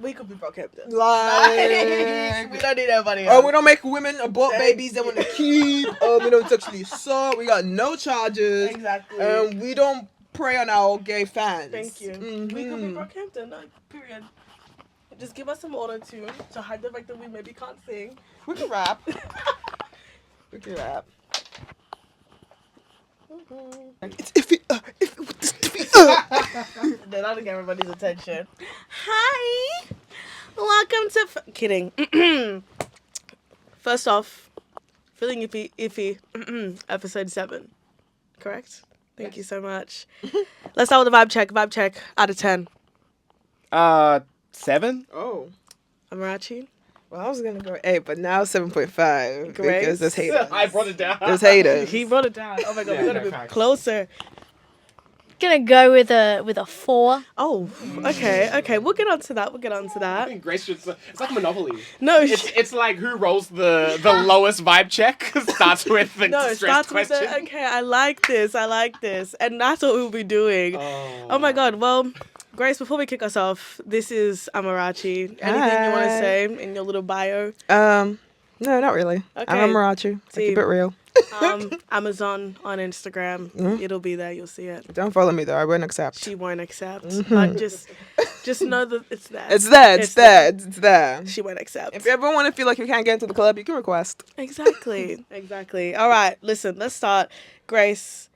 We could be Brockhampton. Like, we don't need anybody else. we don't make women abort babies they want to keep. We don't sexually assault. We got no charges. Exactly. We don't prey on our gay fans. Thank you. Mm-hmm. We could be Brockhampton. Period. Just give us some auto-tune to hide the fact that we maybe can't sing. We can rap. We can rap. It's Iffy, Iffy with this Iffy, Then I'll get everybody's attention. Hi! Welcome to... Kidding. First off, Feeling Iffy, episode 7. Correct? Thank you so much. Let's start with the vibe check. Vibe check out of 10. 7? Oh. Amarachi? Well, I was going to go 8, but now 7.5. Great. Because there's haters. I brought it down. There's haters. He brought it down. Oh my god, Yeah, we gotta no, be facts. closer. Gonna go with a 4. Oh, okay. We'll get on to that. I think Grace should. It's like Monopoly. No, It's like who rolls the lowest vibe check starts with the no, it stress starts with question. the, okay, I like this, and that's what we'll be doing. Oh my god, well, Grace, before we kick us off, this is Amarachi. Anything you want to say in your little bio? No, not really. Okay. I'm Amarachi. I keep it real. Amazon on Instagram. It'll be there. You'll see it. Don't follow me though. I won't accept. She won't accept, but just know that it's there. It's there. It's there. It's there. She won't accept. If you ever want to feel like you can't get into the club, you can request. Exactly. All right, listen, let's start. Grace,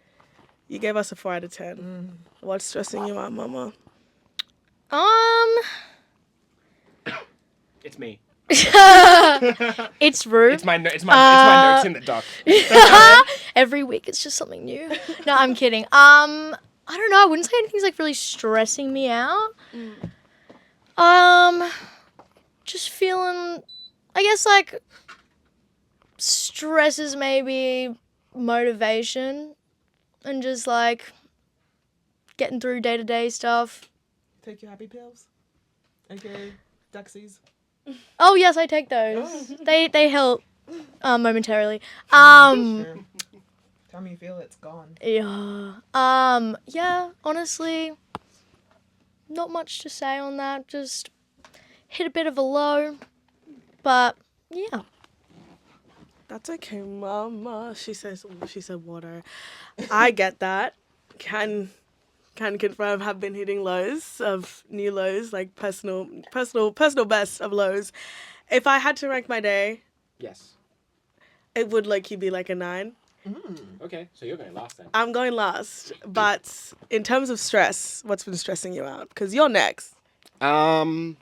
you gave us a 4 out of 10. What's stressing you out, mama? It's me. It's rude. It's my notes in the doc. Every week it's just something new. No, I'm kidding. I don't know. I wouldn't say anything's like really stressing me out. Just feeling, I guess like stresses maybe motivation and just like getting through day-to-day stuff. Take your happy pills. Okay, Dexies. Oh yes, I take those. They help momentarily. Tell me you feel it's gone. Yeah, honestly, not much to say on that. Just hit a bit of a low, but yeah. That's okay, mama. She said water. I get that. Can confirm have been hitting lows of new lows, like personal best of lows. If I had to rank my day, Yes. it would be like a 9. Okay, so you're going last then. I'm going last, but in terms of stress, what's been stressing you out? Because you're next. Mine's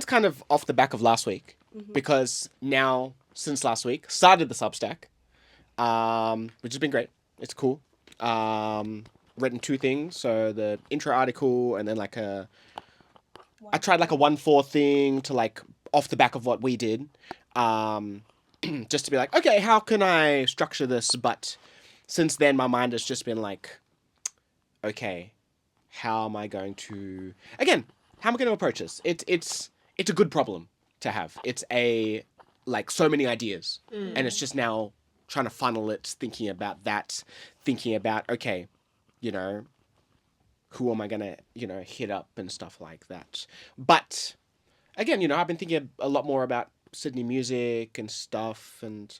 kind of off the back of last week because now since last week started the Substack, which has been great. It's cool. Written 2 things, so the intro article and then I tried like a 1-4 thing to like off the back of what we did, just to be like, okay, how can I structure this? But since then, my mind has just been like, okay, how am I going to approach this? It's a good problem to have. It's so many ideas, and it's just now trying to funnel it, thinking about, okay, who am I going to, hit up and stuff like that. But again, I've been thinking a lot more about Sydney music and stuff, and,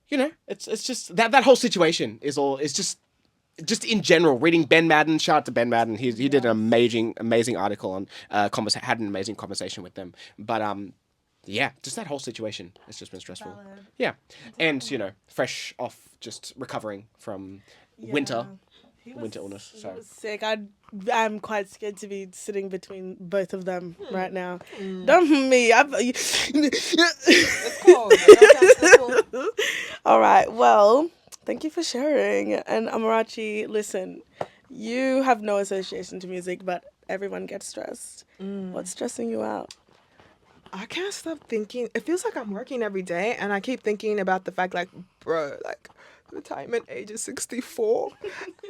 it's just that whole situation is just in general, reading Ben Madden, shout out to Ben Madden. He did an amazing article on, had an amazing conversation with them. But, yeah, just that whole situation has just been stressful. Valid. Yeah. And, fresh off just recovering from winter illness. He So was sick. I'm quite scared to be sitting between both of them right now. Don't me. It's cold. It's cold. All right. Well, thank you for sharing. And Amarachi, listen, you have no association to music, but everyone gets stressed. What's stressing you out? I can't stop thinking. It feels like I'm working every day, and I keep thinking about the fact, retirement age is 64,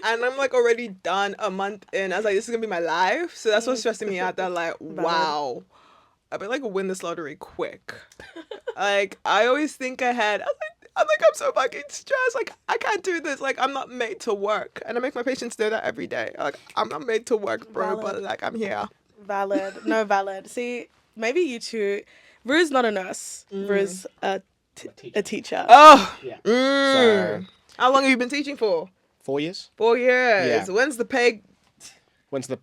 and I'm already done a month in. I was like, this is gonna be my life. So that's what's stressing me out. That wow, I better win this lottery quick. I always think ahead. I'm so fucking stressed. I can't do this. I'm not made to work, and I make my patients know that every day. I'm not made to work, bro. Valid. But I'm here. Valid. No, valid. See, maybe you two. Rue's not a nurse. Rue's a teacher. Oh. Yeah. Mm. How long have you been teaching for? 4 years. 4 years. Yeah. When's the pay When's the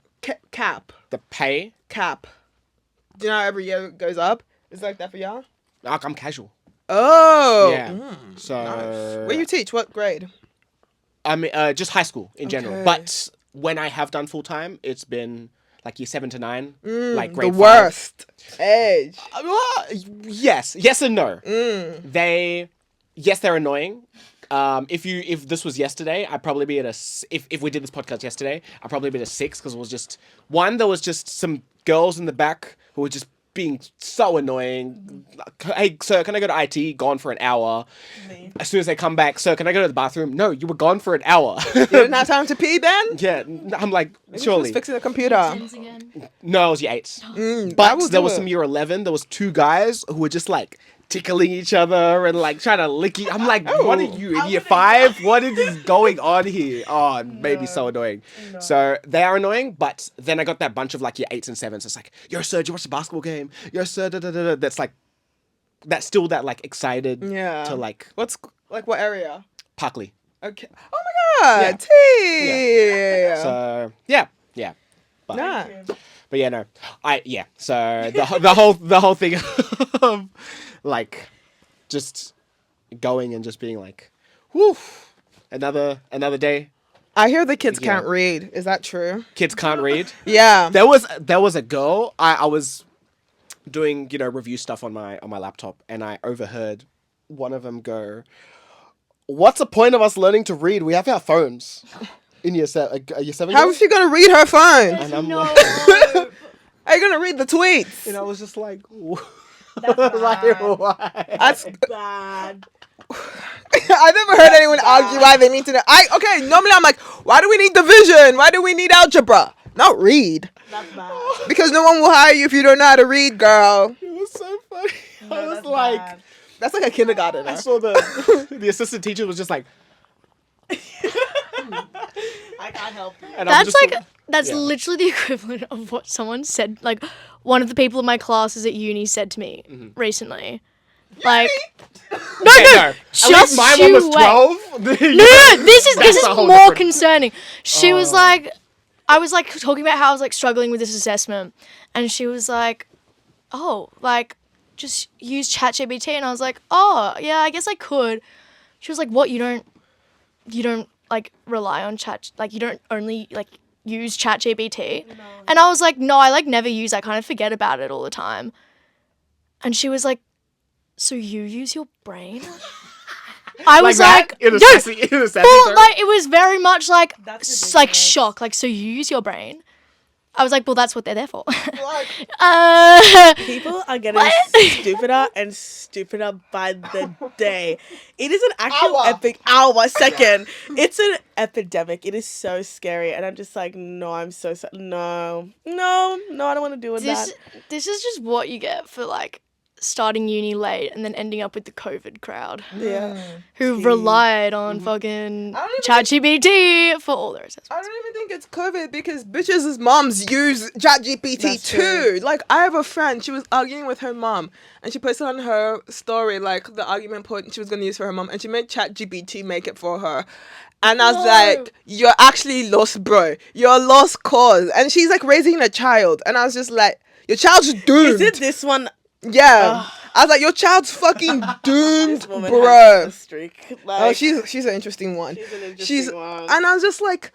cap? pay? Cap. Do you know how every year it goes up? Is it like that for y'all? I'm casual. Oh. Yeah. So Nice. Where you teach? What grade? I mean, just high school in general. Okay. But when I have done full time, it's been like year 7 to 9, like The grade 5. worst age. Yes and no. Mm. They're annoying. If this was yesterday, I'd probably be at if we did this podcast yesterday, I'd probably be at a 6 because it was just there was just some girls in the back who were just being so annoying. Hey, sir, can I go to IT? Gone for an hour. Me. As soon as they come back, sir, can I go to the bathroom? No, you were gone for an hour. You didn't have time to pee then? Yeah, I'm like, Maybe she was surely. fixing the computer. Tens again. No, it was year 8s. That But will there do was it. some year 11. There was 2 guys who were just like tickling each other and like trying to lick you. I'm like, what are you in year 5? What is going on here? Oh, it made me so annoying. No. So they are annoying, but then I got that bunch of like year 8s and 7s. It's like, yo, sir, did you watch the basketball game? Yo, sir, da da da da. That's still that like excited Yeah. to like What's like what area? Parkley. Okay. Oh my Yeah. god. Tea. So yeah. But, Nah. But yeah, no, So the whole thing of like just going and just being like, whew, another day. I hear the kids Yeah. can't read. Is that true? Kids can't read. Yeah. There was a girl. I was doing review stuff on my laptop, and I overheard one of them go, "What's the point of us learning to read? We have our phones." In year 7. How is she gonna read her phone? And I'm No. like, How you gonna read the tweets? and I was just like, That's like, bad. why? That's Bad. I never heard anyone argue why they need to know. Normally I'm like, why do we need division? Why do we need algebra? Not read. That's bad. Because no one will hire you if you don't know how to read, girl. It was so funny. No, I was that's like, bad. That's like a kindergartner. I saw the assistant teacher was just like, I can't help you. and I'm That's just like that's yeah. literally the equivalent of what someone said. Like one of the people in my classes at uni said to me recently. Like no. just At least my one you was wait. 12. No, this is a whole more different- concerning. She was like, I was like talking about how I was like struggling with this assessment, and she was like, "Oh, like just use ChatGPT," and I was like, "Oh, yeah, I guess I could." She was like, "What? You don't like rely on chat? Like you don't only like use ChatGPT?" And I was like, "No, I like never use. I kind of forget about it all the time." And she was like, "So you use your brain?" I was like, in a "No." sassy, in a sassy Well, tone. like it was very much like That's like ridiculous. shock. Like, so you use your brain? I was like, well, that's what they're there for. People are getting stupider and stupider by the day. It is an actual second. It's an epidemic. It is so scary, and I'm just like, no, I'm so no, I don't want to deal with that. This is just what you get for like starting uni late and then ending up with the COVID crowd Yeah, who Gee. relied on fucking I don't ChatGPT for all their assessments. I don't even think it's COVID because bitches' moms use ChatGPT That's too. true. Like, I have a friend, she was arguing with her mom, and she posted on her story, like, the argument point she was going to use for her mom, and she made ChatGPT make it for her. And I was No. like, you're actually lost, bro. You're a lost cause. And she's, like, raising a child. And I was just like, your child's doomed. Is it this one? Yeah. I was like, your child's fucking doomed, This woman bro. has a streak. Like, Oh, she's an interesting one. She's an interesting one. And I was just like,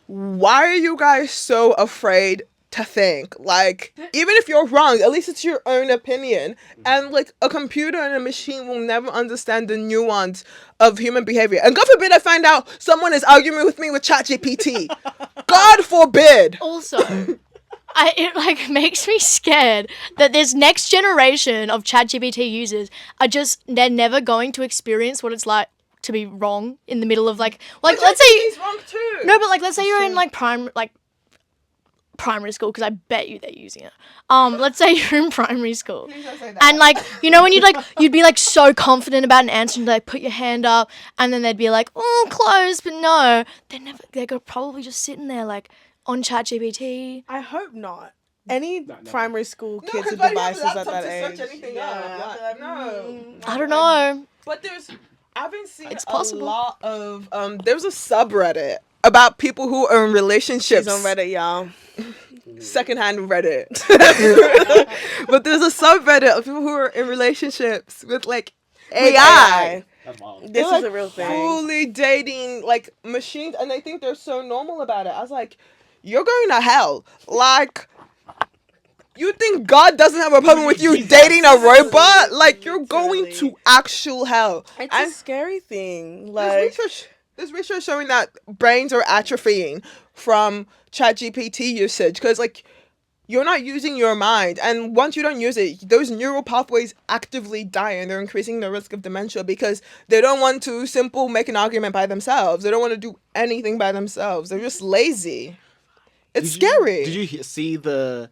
why are you guys so afraid to think? Like, even if you're wrong, at least it's your own opinion. And like, a computer and a machine will never understand the nuance of human behavior. And God forbid I find out someone is arguing with me with ChatGPT. God forbid. Also, it like makes me scared that this next generation of ChatGPT users they're never going to experience what it's like to be wrong in the middle of like let's say He's wrong too. no, but like let's say you're in like primary school because I bet you they're using it. Let's say you're in primary school and like when you'd be like so confident about an answer and like put your hand up and then they'd be like, oh, close, but no, they're probably just sitting there like on ChatGPT. I hope not. any No. primary school No, kids 'cause with why do you have a devices at laptop that to age. search anything up? I feel like, No. I don't know. But I've been seeing It's a possible. lot of there's a subreddit about people who are in relationships. She's on Reddit, y'all. Secondhand Reddit. But there's a subreddit of people who are in relationships with like With AI. That's wild. This They're, is like, a real thing. fully dating like machines, and they think they're so normal about it. I was like, you're going to hell. Like, you think God doesn't have a problem with you Jesus. dating a robot? Literally, Like, you're going literally. to actual hell. It's And a scary thing. there's Like, research showing that brains are atrophying from ChatGPT usage because, like, you're not using your mind, and once you don't use it, those neural pathways actively die, and they're increasing the risk of dementia because they don't want to make an argument by themselves. They don't want to do anything by themselves. They're just lazy. It's scary. Did you see the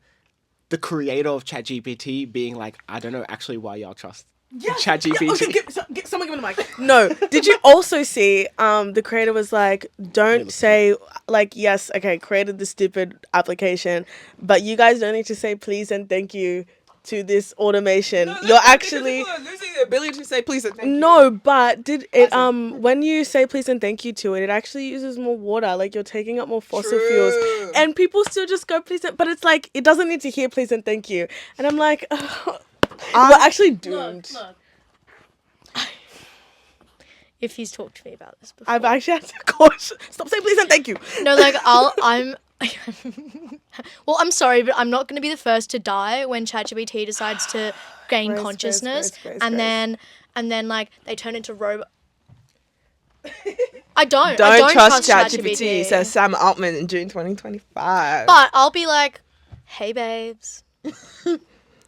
creator of ChatGPT being like, I don't know actually why y'all trust ChatGPT? someone give me the mic. No. Did you also see the creator was like, don't say like, yes, okay, created the stupid application, but you guys don't need to say please and thank you to this automation. No, You're because actually people are losing the ability to say please and thank you. no, but did it Awesome. when you say please and thank you to it, it actually uses more water. Like you're taking up more fossil True. fuels, and people still just go please. But it's like it doesn't need to hear please and thank you. And I'm like, we're actually doomed. Look. If he's talked to me about this before. I've actually had to caution. Stop saying please and thank you. No, like I'm well, I'm sorry, but I'm not going to be the first to die when ChatGPT decides to gain Grace, consciousness, Grace. and then like they turn into robot. I don't trust ChatGPT, says Sam Altman in June 2025. But I'll be like, hey babes,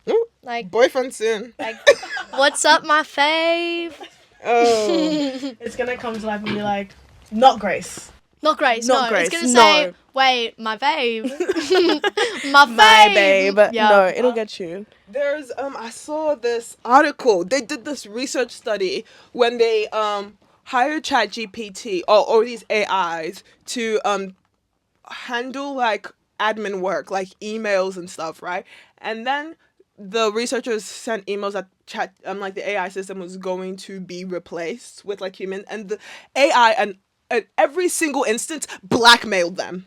Ooh, like boyfriend soon. what's up, my fave? Oh. It's gonna come to life and be like, not Grace. Not Grace. Not no, Grace, it's gonna say, no. wait, my babe, my babe. My babe. Yeah. No, it'll get you. There's I saw this article. They did this research study when they hired ChatGPT or these AIs to handle like admin work, like emails and stuff, right? And then the researchers sent emails that like the AI system was going to be replaced with like human, and the AI and every single instance blackmailed them.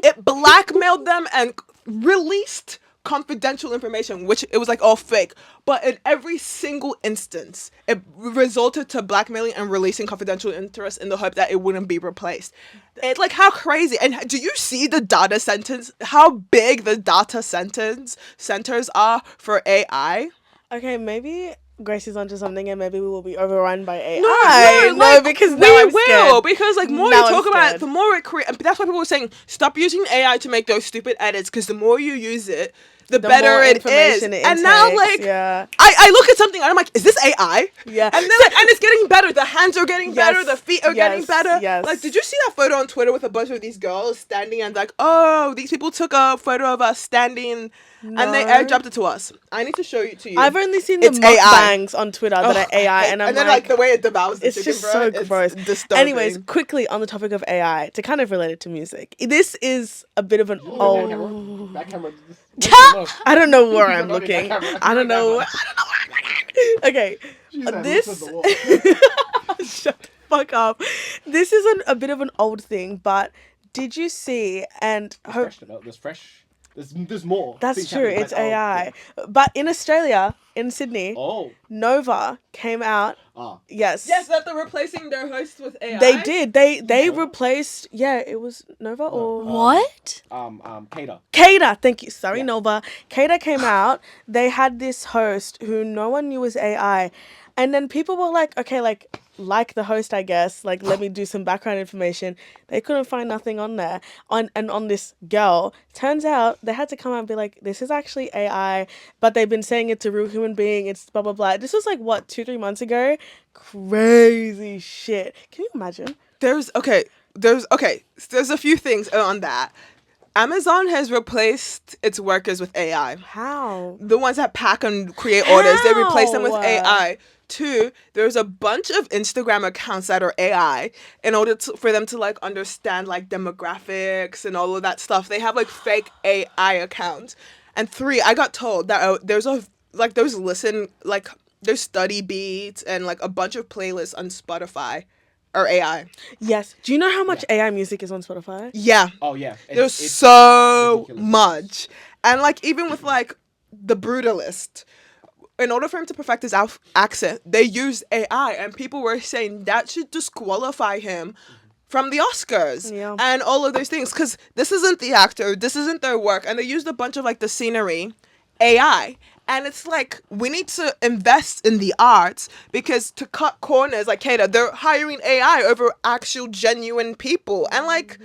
It blackmailed them and released confidential information, which it was like all fake. But in every single instance, it resulted to blackmailing and releasing confidential interest in the hope that it wouldn't be replaced. It's like, how crazy. And do you see the data centers, how big the data centers are for AI? Okay, maybe Grace is onto something, and maybe we will be overrun by AI. Like, because we now I'm will, scared. because like more Now you I'm talk about it, scared. the more it creates. That's why people were saying stop using AI to make those stupid edits, because the more you use it, the better more it is. information it And now, intakes, like, yeah. I look at something and I'm like, is this AI? Yeah. And then like, and it's getting better. The hands are getting better. Yes, The feet are getting yes, better. yes. Like, did you see that photo on Twitter with a bunch of these girls standing and like, oh, these people took a photo of us standing, and they No. airdropped it to us. I need to show it to you. I've only seen the It's AI. mukbangs on Twitter that are AI, and I'm then like, the way it devours the it's chicken, just bro, so it's gross. disturbing. Anyways, quickly on the topic of AI, to kind of relate it to music, this is a bit of an old. That camera. I don't know where I'm Not in that looking. camera. I don't know. Where I'm looking. Okay, this. Shut the fuck up. This is a bit of an old thing, but did you see and hope. There's fresh. There's more. That's things true. happening, It's but, AI. But in Australia, in Sydney, Oh. Nova came out. Ah. Yes. Yes, that they're replacing their hosts with AI. They did. They replaced. Yeah, it was Nova or What? Cater. Kada. Thank you. Sorry, Yeah. Nova. Kada came out. They had this host who no one knew was AI, and then people were like, okay, like the host, I guess. Like, let me do some background information. They couldn't find nothing on there. On this girl, turns out they had to come out and be like, this is actually AI, but they've been saying it's a real human being. It's blah blah blah. This was like what 2-3 months ago. Crazy shit. Can you imagine? There's a few things on that. Amazon has replaced its workers with AI. How? The ones that pack and create orders, they replace them with How? AI. Two, there's a bunch of Instagram accounts that are AI in order for them to like understand like demographics and all of that stuff. They have like fake AI accounts. And 3, I got told that there's study beats and like a bunch of playlists on Spotify or AI. Yes. Do you know how much AI music is on Spotify? Yeah. Oh yeah. There's so ridiculous. much. And like even with like the Brutalist, in order for him to perfect his accent, they used AI, and people were saying that should disqualify him from the Oscars and all of those things, because this isn't the actor, this isn't their work, and they used a bunch of like the scenery AI. And it's like, we need to invest in the arts, because to cut corners, like Kata, they're hiring AI over actual genuine people. And like,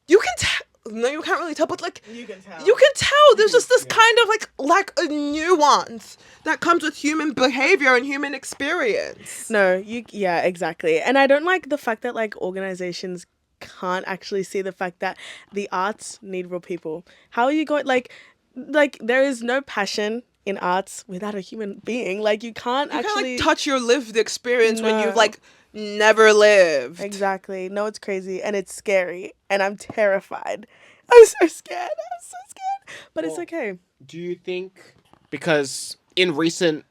you can tell. No, you can't really tell, but like, you can tell. There's just this kind of like lack of nuance that comes with human behavior and human experience. No, yeah, exactly. And I don't like the fact that like organizations can't actually see the fact that the arts need real people. How are you going like there is no passion in arts without a human being. Like you can't actually like touch your lived experience when you've like never lived. Exactly. No, it's crazy and it's scary and I'm terrified. I'm so scared. But it's okay. Do you think, because in recent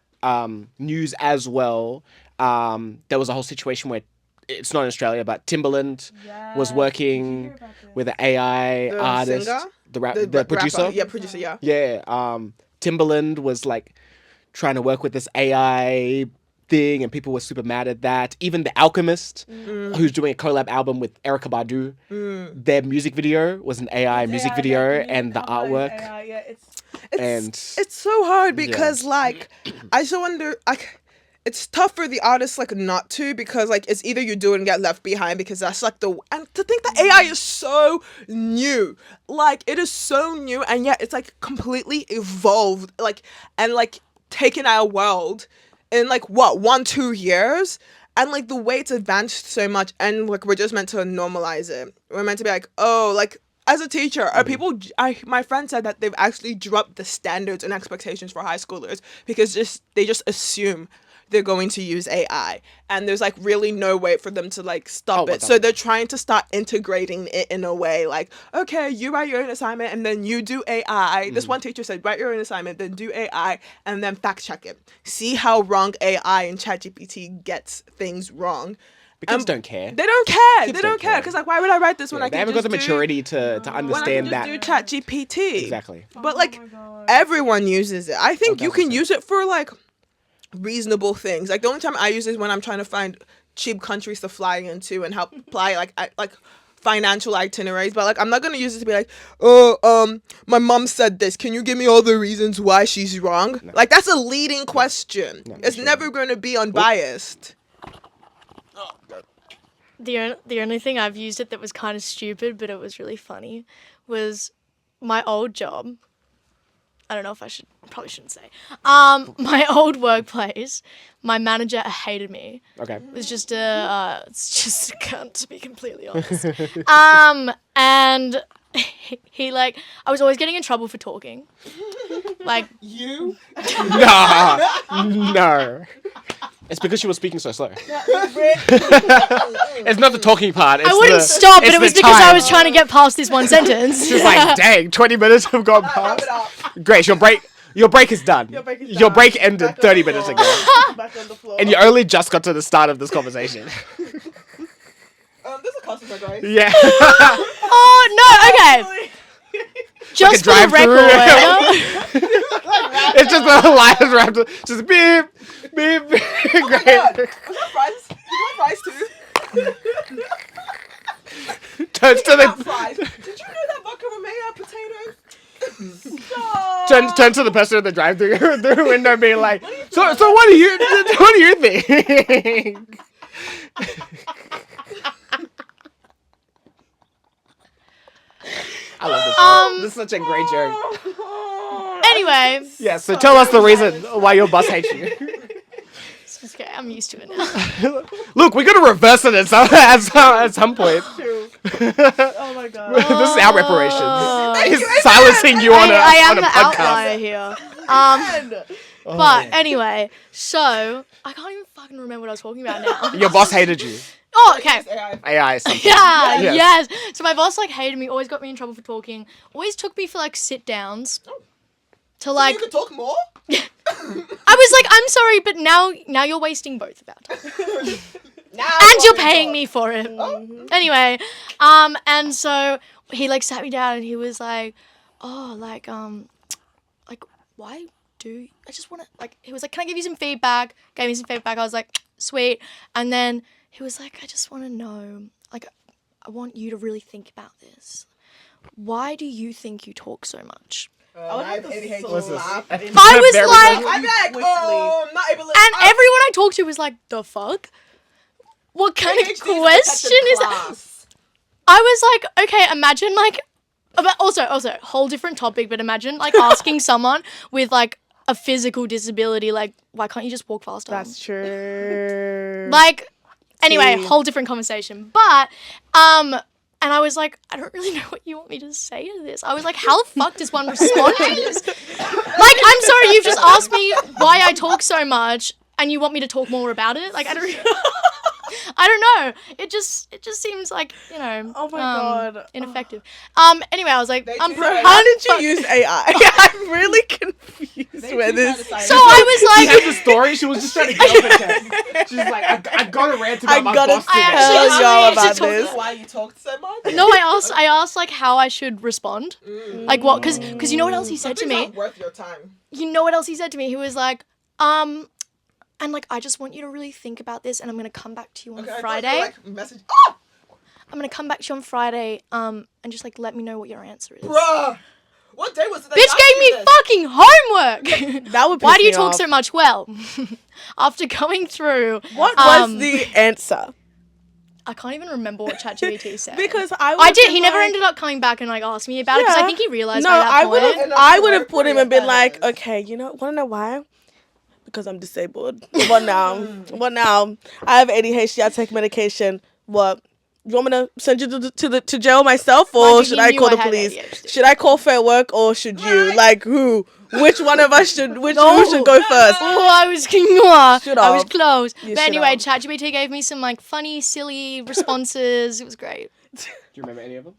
news as well, there was a whole situation where, it's not in Australia, but Timbaland was working with an AI artist, singer? the producer. Rapper. Yeah, producer. Yeah. Yeah. Timbaland was like trying to work with this AI thing, and people were super mad at that. Even The Alchemist, who's doing a collab album with Erykah Badu, their music video was an AI music video, and the artwork. It's so hard because like I just wonder like. It's tough for the artists like not to, because like it's either you do it and get left behind, because that's like and to think that AI is so new, like it is so new, and yet it's like completely evolved, like and like taken our world in like what 1-2 years, and like the way it's advanced so much, and like we're just meant to normalize it. We're meant to be like, oh, like as a teacher, are people? My friend said that they've actually dropped the standards and expectations for high schoolers, because they just assume they're going to use AI, and there's like really no way for them to like stop it. So they're trying to start integrating it in a way like, okay, you write your own assignment and then you do AI. This one teacher said, write your own assignment, then do AI, and then fact check it. See how wrong AI and ChatGPT gets things wrong. But kids don't care. They don't care. They don't care, because like, why would I write this when I can they haven't just got the maturity to understand that. Do ChatGPT. Exactly. But like everyone uses it. I think you can use it for like reasonable things. Like the only time I use it is when I'm trying to find cheap countries to fly into and help apply like financial itineraries. But like I'm not gonna use it to be like, oh, my mom said this, can you give me all the reasons why she's wrong? No. Like that's a leading question. It's never gonna be unbiased. The only thing I've used it that was kind of stupid, but it was really funny, was my old job. I don't know if probably shouldn't say. My old workplace, my manager hated me. Okay. It was just it's just a cunt, to be completely honest. And he like, I was always getting in trouble for talking. Like you? No. It's because she was speaking so slow. It's not the talking part. I wouldn't stop, but it was because I was trying to get past this one sentence. She's like, dang, 20 minutes have gone past. Great, your break is done. Your break ended 30 minutes ago. Back on the floor. And you only just got to the start of this conversation. This is a customer, guys. Yeah. Oh, no, okay. Just for the record. It's just a liar's rap. Just beep, beep, beep. Oh my God. Was that fries? You want fries too? Turns to the fries. Did you know that vodka were made out of potatoes? turns to the person at the drive-thru the window, being like, so what do you think? I love this joke. This is such a great joke. Anyway. Yeah, so tell us the reason why your boss hates you. It's okay, I'm used to it now. Look, we're gonna reverse it at some point. Oh my God. This is our reparations. He's silencing you on a I am on a the podcast. outlier here. But anyway, so I can't even fucking remember what I was talking about now. Your boss hated you. Oh, okay. AI is something. Yes. So my boss like hated me, always got me in trouble for talking, always took me for like sit downs. to like. You could talk more. I was like, I'm sorry, but now you're wasting both of our time. Now And you're paying me for it. Anyway, and so he like sat me down and he was like, oh, like why do I just want to like? He was like, can I give you some feedback? Gave me some feedback. I was like, sweet. And then he was like, I just want to know, like, I want you to really think about this. Why do you think you talk so much? I would have to slap I was like, I'm like, oh, I'm not able to. and everyone I talked to was like, the fuck? What kind of question is that? I was like, okay, imagine like, also, whole different topic, but imagine like asking someone with like a physical disability, like, why can't you just walk faster? That's true. Like, anyway, See. whole different conversation. But, and I was like, I don't really know what you want me to say to this. I was like, how the fuck does one respond to this? Like, I'm sorry, you've just asked me why I talk so much, and you want me to talk more about it? Like, I don't know. It just seems like, you know, Oh my God. ineffective. Anyway, I was like, They I'm do pro- that. How did you use AI? I'm really confused with this. So I was She like, has the story. She was just trying to get off the test. She's like, I got a rant about I my gotta boss I today. actually- tell y'all I about should talk this. Why you talked so much? no, I asked like how I should respond. Like what? Because you know what else he said to Things me? aren't worth your time. You know what else he said to me? He was like, and like, I just want you to really think about this, and I'm gonna come back to you on Okay, I thought Friday. you, like, message. I'm gonna come back to you on Friday, and just like let me know what your answer is. Bruh. What day was it? Bitch gave me fucking homework. That would Why piss do you me talk off. so much? Well, after going through, What was the answer? I can't even remember what ChatGPT said. Because I did. He never ended up coming back and like asking me about it because I Yeah. think he realized No, by that I point. would have. And I that's would have where put him your and been head like, is. okay, you know, want to know why? Because I'm disabled. What now? What now? I have ADHD. I take medication. What? You want me to send you to jail myself, or Mind you, should he I knew call I the had police? ADHD. Should I call Fair Work, or should you? Like who? Which one of us should? Who should go first? Oh, I was I was Should've. close. You But anyway, should've. ChatGPT gave me some like funny, silly responses. It was great. Do you remember any of them?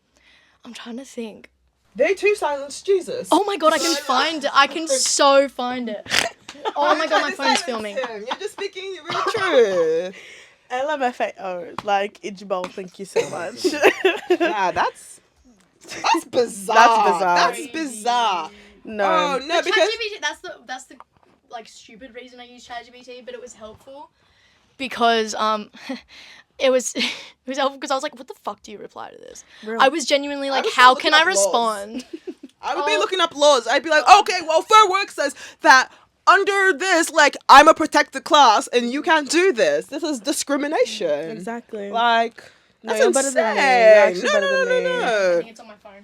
I'm trying to think. They too silenced Jesus. Oh my god, I can find it. I can so find it. Oh my god, my phone's filming. You're just speaking your real truth. LMFAO, like Ijibol, thank you so much. Nah, that's bizarre. That's bizarre. That's bizarre. No. Oh no, because ChatGPT, that's the like stupid reason I use ChatGPT, but it was helpful because it was helpful because I was like, what the fuck do you reply to this? Real. I was genuinely like, was how looking can I up laws. respond? I would be Oh. looking up laws. I'd be like, okay, well, Fair Work says that under this, like, I'm a protected class and you can't do this. This is discrimination. Exactly. Like, No, that's you're insane. better than me. You're actually no, better no, than no, me. I no, think it's on my phone.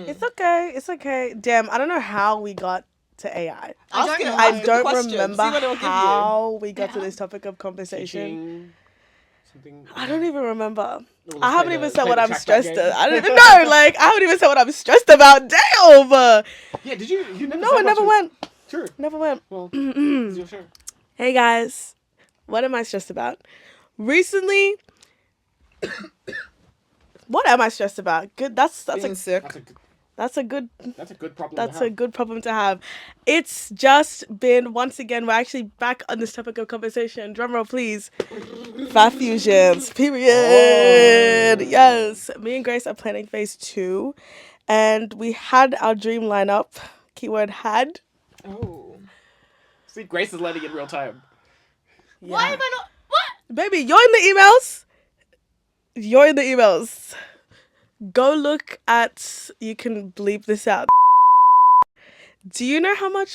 It's okay. It's okay. Damn, I don't know how we got to AI. I don't Ask it. know. I Ask it the don't question. remember See what it'll give you. how we got to Yeah. this topic of conversation. Teaching something. I don't even remember. Let's I haven't play even the- said play what the I'm track back stressed game. about. I don't even know. Like, I haven't even said what I'm stressed about. Damn. Yeah, did you? You never No, said it never much. went. Sure. Never went. Well, it's your turn. Hey guys, what am I stressed about? Recently, what am I stressed about? Good. That's Being a sick. that's a good That's a good problem. That's to a have. good problem to have. It's just been, once again, we're actually back on this topic of conversation. Drum roll, please. Fat fusions, period. Yes. Me and Grace are planning phase 2. And we had our dream lineup. Keyword had. Oh. See, Grace is letting in real time. Why have I not? What? Baby, you're in the emails. You're in the emails. Go look at, you can bleep this out. Do you know how much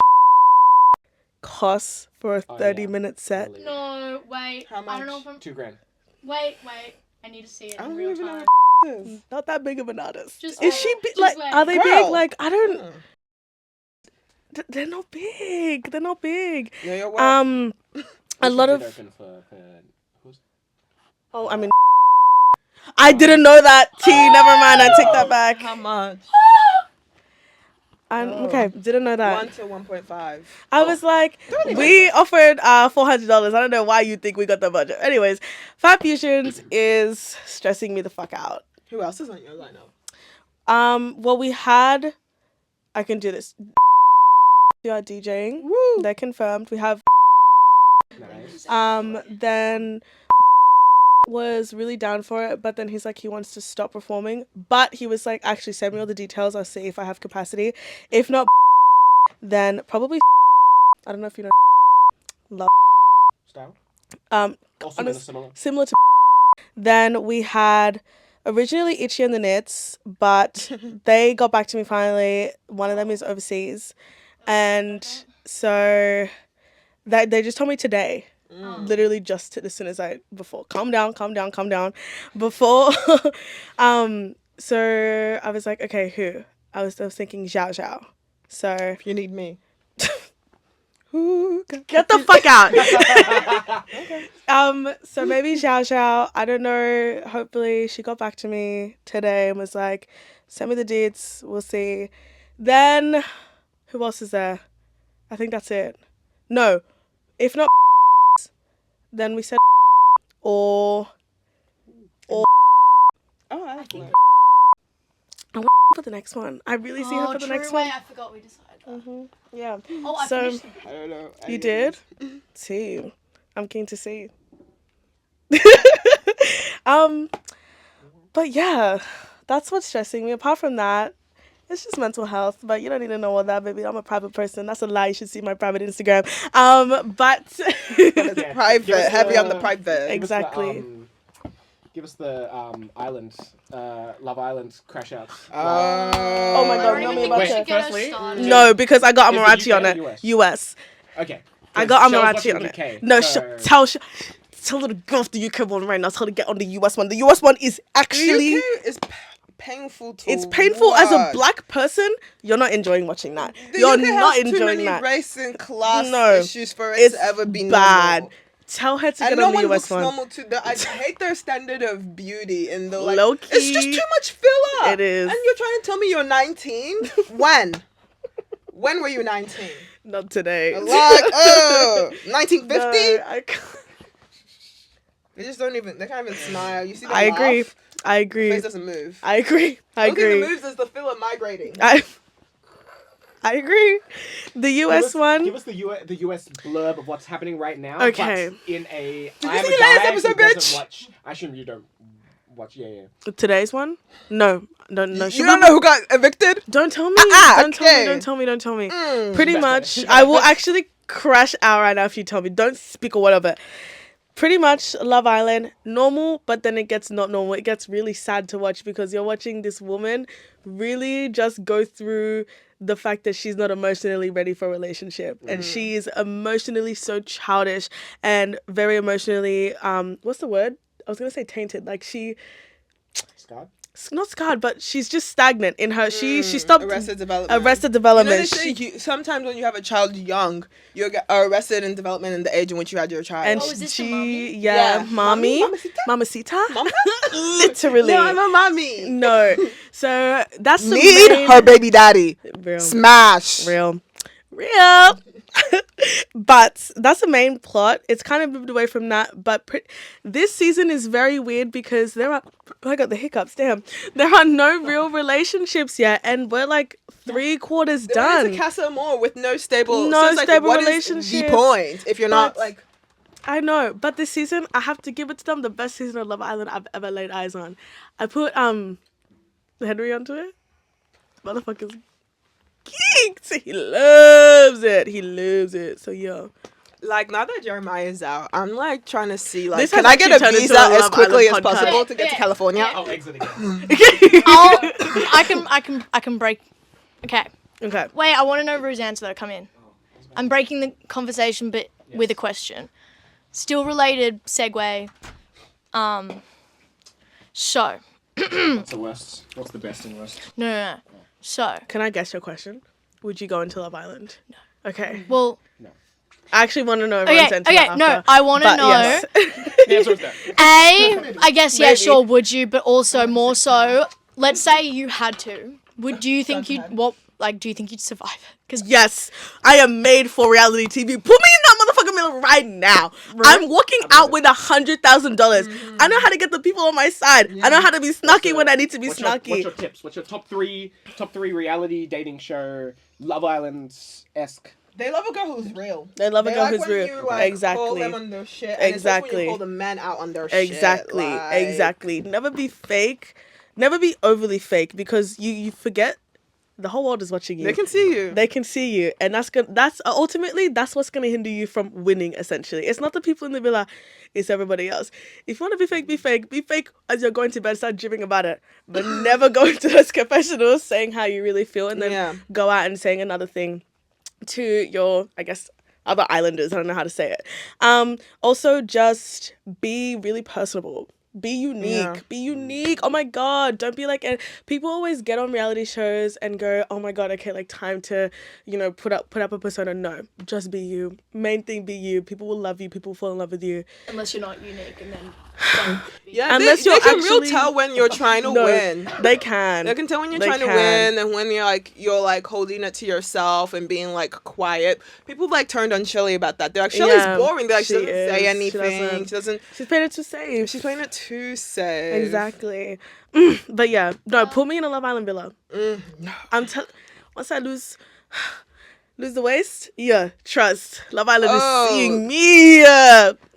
costs for a Oh, 30-minute set? Really. No, wait. How I don't know much? if I'm. $2,000. Wait. I need to see it I in don't real even know time. what this is. Not that big of an artist. Just Is wait. she big? Just Like, wait. are they big? Girl. Like, I don't. Mm. They're not big. They're not big. Yeah, you're what? A lot of. Open for who's Oh, I mean. I didn't know that. T. Never mind. I take that back. How much? Okay, didn't know that. 1 to 1.5. I was like, we offered $400. I don't know why you think we got the budget. Anyways, Fat Fusions is stressing me the fuck out. Who else is on your lineup? Well, we had. I can do this. We are DJing. Woo. They're confirmed. We have Nice. then was really down for it, but then he's like he wants to stop performing. But he was like, actually send me all the details. I'll see if I have capacity. If not, then probably I don't know if you know love Style. um Also honest- similar. similar to then we had originally Itchy and the Knits, but they got back to me finally. One of them is overseas, and so that they just told me today. Literally just as soon as before calm down before so I was like, okay, who? I was thinking Zhao Zhao. So If you need me. Who got get the fuck out. So maybe Zhao Zhao, I don't know. Hopefully she got back to me today and was like, send me the dates, we'll see. Then who else is there? I think that's it. No, if not then we said or Oh, I like that. for the next one. I really see her for the next one. I forgot we decided. Yeah. Oh, I So finished. I don't know. you did? See. I'm keen to see. But yeah, that's what's stressing me. Apart from that, it's just mental health, but you don't need to know all that, baby. I'm a private person. That's a lie. You should see my private Instagram. But It's Yeah. private. Give us Heavy on the the- private. Exactly. Give us the island, Love Island crash outs. Oh my God, no, me about Wait, that. firstly, No, because I got Is it Amarachi on UK it. or US? US. Okay. I got Shell's Amarachi watching on it. UK, No, so- tell her to go off the UK one right now. Tell her to get on the US one. The US one is actually UK is painful to it's painful as a watch. black person. You're not enjoying watching that. The You're UK not has too enjoying many that. race and class No, issues for it It's to ever be bad. normal. Tell her to And get no on the one US looks one. normal too. I hate their standard of beauty and the like. Low It's just key, too much filler. it is. And you're trying to tell me you're 19? When? When were you 19? Not today. Like, 1950? No, I can't. They just don't even. They can't even smile. You see them I agree. laugh, I the agree. face doesn't move. I agree. I The only thing agree. that moves is the filler migrating. I agree. The US one. Give us the US blurb of what's happening right now. Okay. But in a. Did I you am see a the latest guy episode, who doesn't bitch? watch. I assume you don't watch. Yeah. Today's one? No. No. You don't know who got evicted? Don't tell me. Don't okay. tell me. Don't tell me. Mm. Pretty That's much, it. I will actually crash out right now if you tell me. Don't speak a word of it. Pretty much, Love Island, normal, but then it gets not normal. It gets really sad to watch because you're watching this woman really just go through the fact that she's not emotionally ready for a relationship. And she is emotionally so childish and very emotionally, what's the word? I was going to say tainted. Like Scarred? not scarred, but she's just stagnant in her. She stopped Arrested development. arrested You know, development. they say sometimes when you have a child young, you get arrested in development in the age in which you had your child. And Oh, is this the she, mommy? yeah, mommy, Mamacita? mamacita, literally. No, I'm a mommy. No, so that's the Need main, her baby daddy. real, Smash. real. But that's the main plot. It's kind of moved away from that. But this season is very weird because I got the hiccups. Damn, there are no real relationships yet, and we're like 3/4 It's done. a Casa Amor with no stable, No it's like, stable what is relationships. the point if you're not But- like? I know, but this season I have to give it to them. The best season of Love Island I've ever laid eyes on. I put Henry onto it. Motherfucker's geeked. He loves it. He loves it. So yeah. Like now that Jeremiah is out, I'm like trying to see like This can has I get actually a turned visa into a as Love quickly as Island podcast. possible to get to Yeah. California? Oh, exit again. I can break. Okay. Okay. Wait, I want to know Rue's answer though. Come in. I'm breaking the conversation, but with a question. Still related segue. So What's the worst? What's the best and worst? no. So Can I guess your question? Would you go into Love Island? No. Okay. well. I actually want to know everyone's Okay. sentiment Okay. No, after, I want to but know. yes. The answer is no. I guess yeah, Maybe. sure. Would you? But also more so. Let's say you had to. Do you think you'd do you think you'd survive? Because Yes, I am made for reality TV. Put me in that motherfucking middle right now. I'm walking out with $100,000. I know how to get the people on my side. I know how to be snarky when I need to be What's snarky. your tips? What's your top three reality dating show Love Island-esque. They love a girl who's real. They love a girl like who's when real. You, like, Exactly. call them on their shit. And exactly. When you call the men out on their shit. Exactly. Never be fake. Never be overly fake because you forget the whole world is watching you. They can see you. They can see you, and that's ultimately that's what's gonna hinder you from winning. Essentially, it's not the people in the villa, it's everybody else. If you want to be fake, be fake. Be fake as you're going to bed. Start dreaming about it, but never go into those confessionals saying how you really feel, and then go out and saying another thing to your, I guess, other islanders. I don't know how to say it. Also, just be really personable. Be unique. Yeah. Be unique. Oh my God. Don't be like, and people always get on reality shows and go, oh my God, okay, like time to, put up a persona. No, just be you. Main thing, be you. People will love you. People will fall in love with you. Unless you're not unique, and then yeah, unless they you're can actually real tell when you're trying to win. They can. They can tell when you're trying to win, and when you're like holding it to yourself and being like quiet. People like turned on Shirley about that. They're like, Shirley's boring. They're like, she doesn't say anything. She doesn't. She's playing it too safe. She's playing it too safe. Exactly. But yeah, no, put me in a Love Island villa. No. Once I lose the waist, yeah, trust. Love Island is seeing me.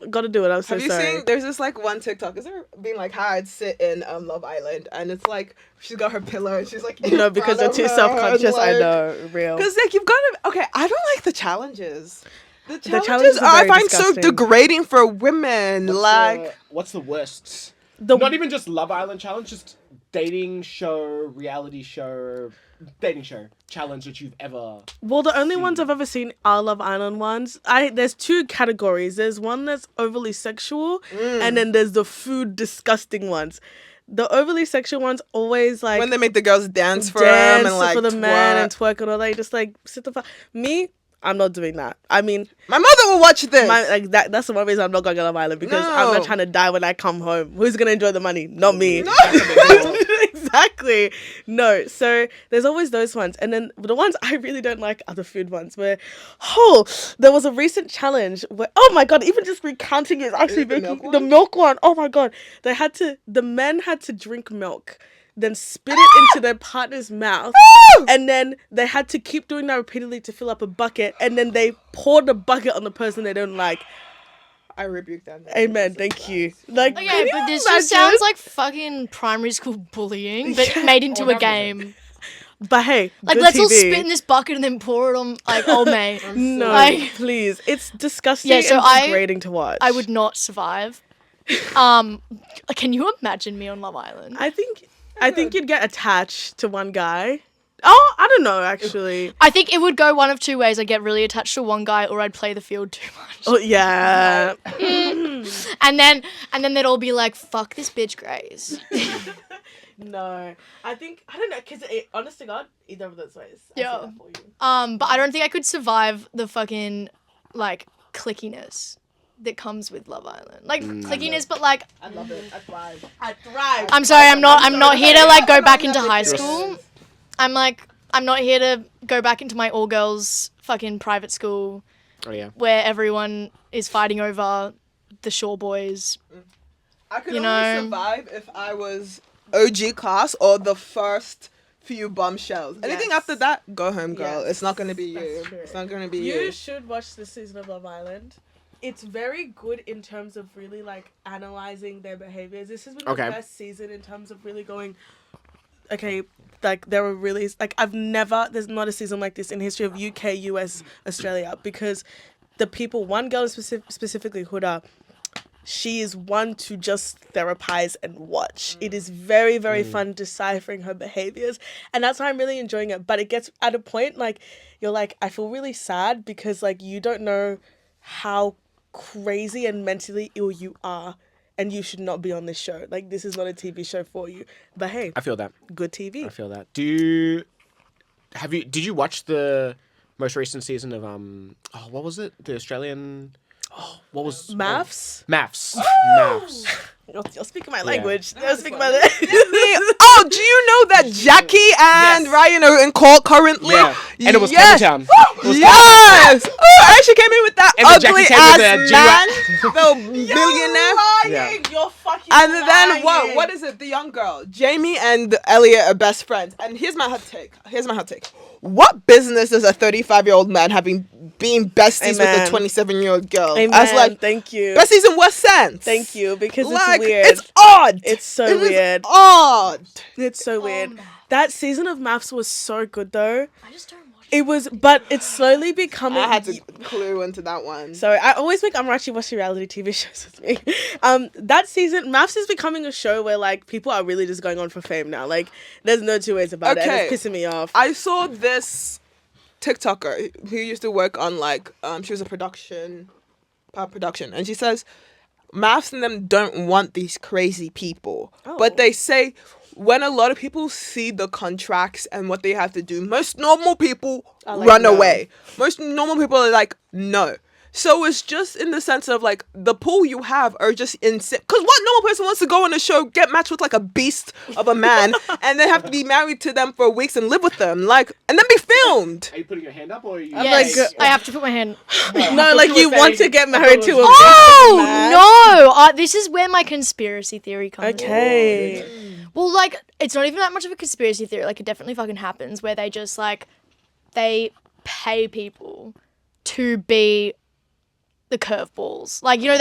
Gotta do it. I'm so sorry. Have you seen? There's this like one TikTok. Is there being like how I'd sit in Love Island, and it's like she's got her pillow and she's like because they're too self-conscious. Like, I know, real. Because like you've got to. Okay, I don't like the challenges. The challenges are I find disgusting. so degrading for women. What's the worst? Not even just Love Island challenge, just dating show, reality show, dating show challenge that you've ever. Well, the only ones I've ever seen are Love Island ones. There's two categories. There's one that's overly sexual, and then there's the food disgusting ones. The overly sexual ones always like when they make the girls dance for them and like for the twerk. men and twerk and all that. You just like sit the fuck. Me, I'm not doing that. I mean, my mother will watch this. That's the one reason I'm not going to Love Island because I'm No. not trying to die when I come home. Who's going to enjoy the money? Not me. No. Exactly. No. So there's always those ones. And then the ones I really don't like are the food ones where, there was a recent challenge where, oh my God, even just recounting it is actually making the milk one. Oh my God. The men had to drink milk, then spit it into their partner's mouth, and then they had to keep doing that repeatedly to fill up a bucket, and then they poured the bucket on the person they don't like. I rebuke that. Amen. Thank you. Like, okay, can you but this imagine? just sounds like fucking primary school bullying, but made into a game. But hey, Like, good let's all TV. spit in this bucket and then pour it on, like, old mate. No, Like- please. It's disgusting Yeah, so and degrading to watch. I would not survive. Can you imagine me on Love Island? I think you'd get attached to one guy. Oh, I don't know, actually. I think it would go one of two ways. I'd get really attached to one guy, or I'd play the field too much. Oh, yeah. And then they'd all be like, "Fuck this bitch, Grace." No. I don't know, because honest to God, either of those ways. I see Yeah. that for you. But I don't think I could survive the fucking, like, clickiness that comes with Love Island. Like, clickiness, but, like, I love it. I thrive. I'm sorry, I'm not here to, like, go back into high school. I'm not here to go back into my all-girls fucking private school Oh yeah. where everyone is fighting over the Shore Boys. I could You only know? survive if I was OG class or the first few bombshells. Anything Yes. after that, go home, girl. Yes, It's not gonna be you. that's true. It's not gonna be You you. should watch this season of Love Island. It's very good in terms of really like analyzing their behaviors. This has been Okay. the best season in terms of really going, okay, like there were really like there's not a season like this in history of UK, US, Australia, because the people, one girl specifically, Huda, she is one to just therapize and watch. It is very, very fun deciphering her behaviors. And that's why I'm really enjoying it. But it gets at a point, like, you're like, I feel really sad because, like, you don't know how crazy and mentally ill you are. And you should not be on this show. Like, this is not a TV show for you. But hey, I feel that. good TV. I feel that. Did you watch the most recent season of what was it? The Australian what was Maths? Maths. You're speaking my language. You're speaking my Oh, do you know that Jackie and Yes. Ryan are in court currently? Yeah. And it was Yes. Campbelltown. It was Yes! I actually came in with that And then ugly Jackie came with ass the man, the billionaire. lying. You're fucking And then lying. what is it? The young girl, Jamie and Elliot are best friends. And here's my hot take. what business does a 35-year-old man being besties with a Amen. 27-year-old girl? Amen. As like, Thank you. besties in what sense? Thank you, because Like, it's weird. it's odd. It's so It is weird. odd. It's so weird. Maths. That season of Maths was so good though. I just don't watch It was, but it's slowly becoming. I had to clue into that one. Sorry, I always make Amarachi watch reality TV shows with me. That season, Maths is becoming a show where like people are really just going on for fame now. Like, there's no two ways about it. And Okay. it's pissing me off. I saw this TikToker who used to work on like she was a power production, and she says Maths and them don't want these crazy people, Oh. but they say when a lot of people see the contracts and what they have to do, most normal people like, run no. away. Most normal people are like, no. So it's just in the sense of like the pool you have are just insane. Because what normal person wants to go on a show, get matched with like a beast of a man, and then have to be married to them for weeks and live with them, like, and then be filmed? Are you putting your hand up or are you? Yes, like, I have to put my hand. No, like you want to get married to a Oh man. no! This is where my conspiracy theory comes in. Okay. Well, like, it's not even that much of a conspiracy theory. Like, it definitely fucking happens where they just, like, they pay people to be the curveballs. Like, you know,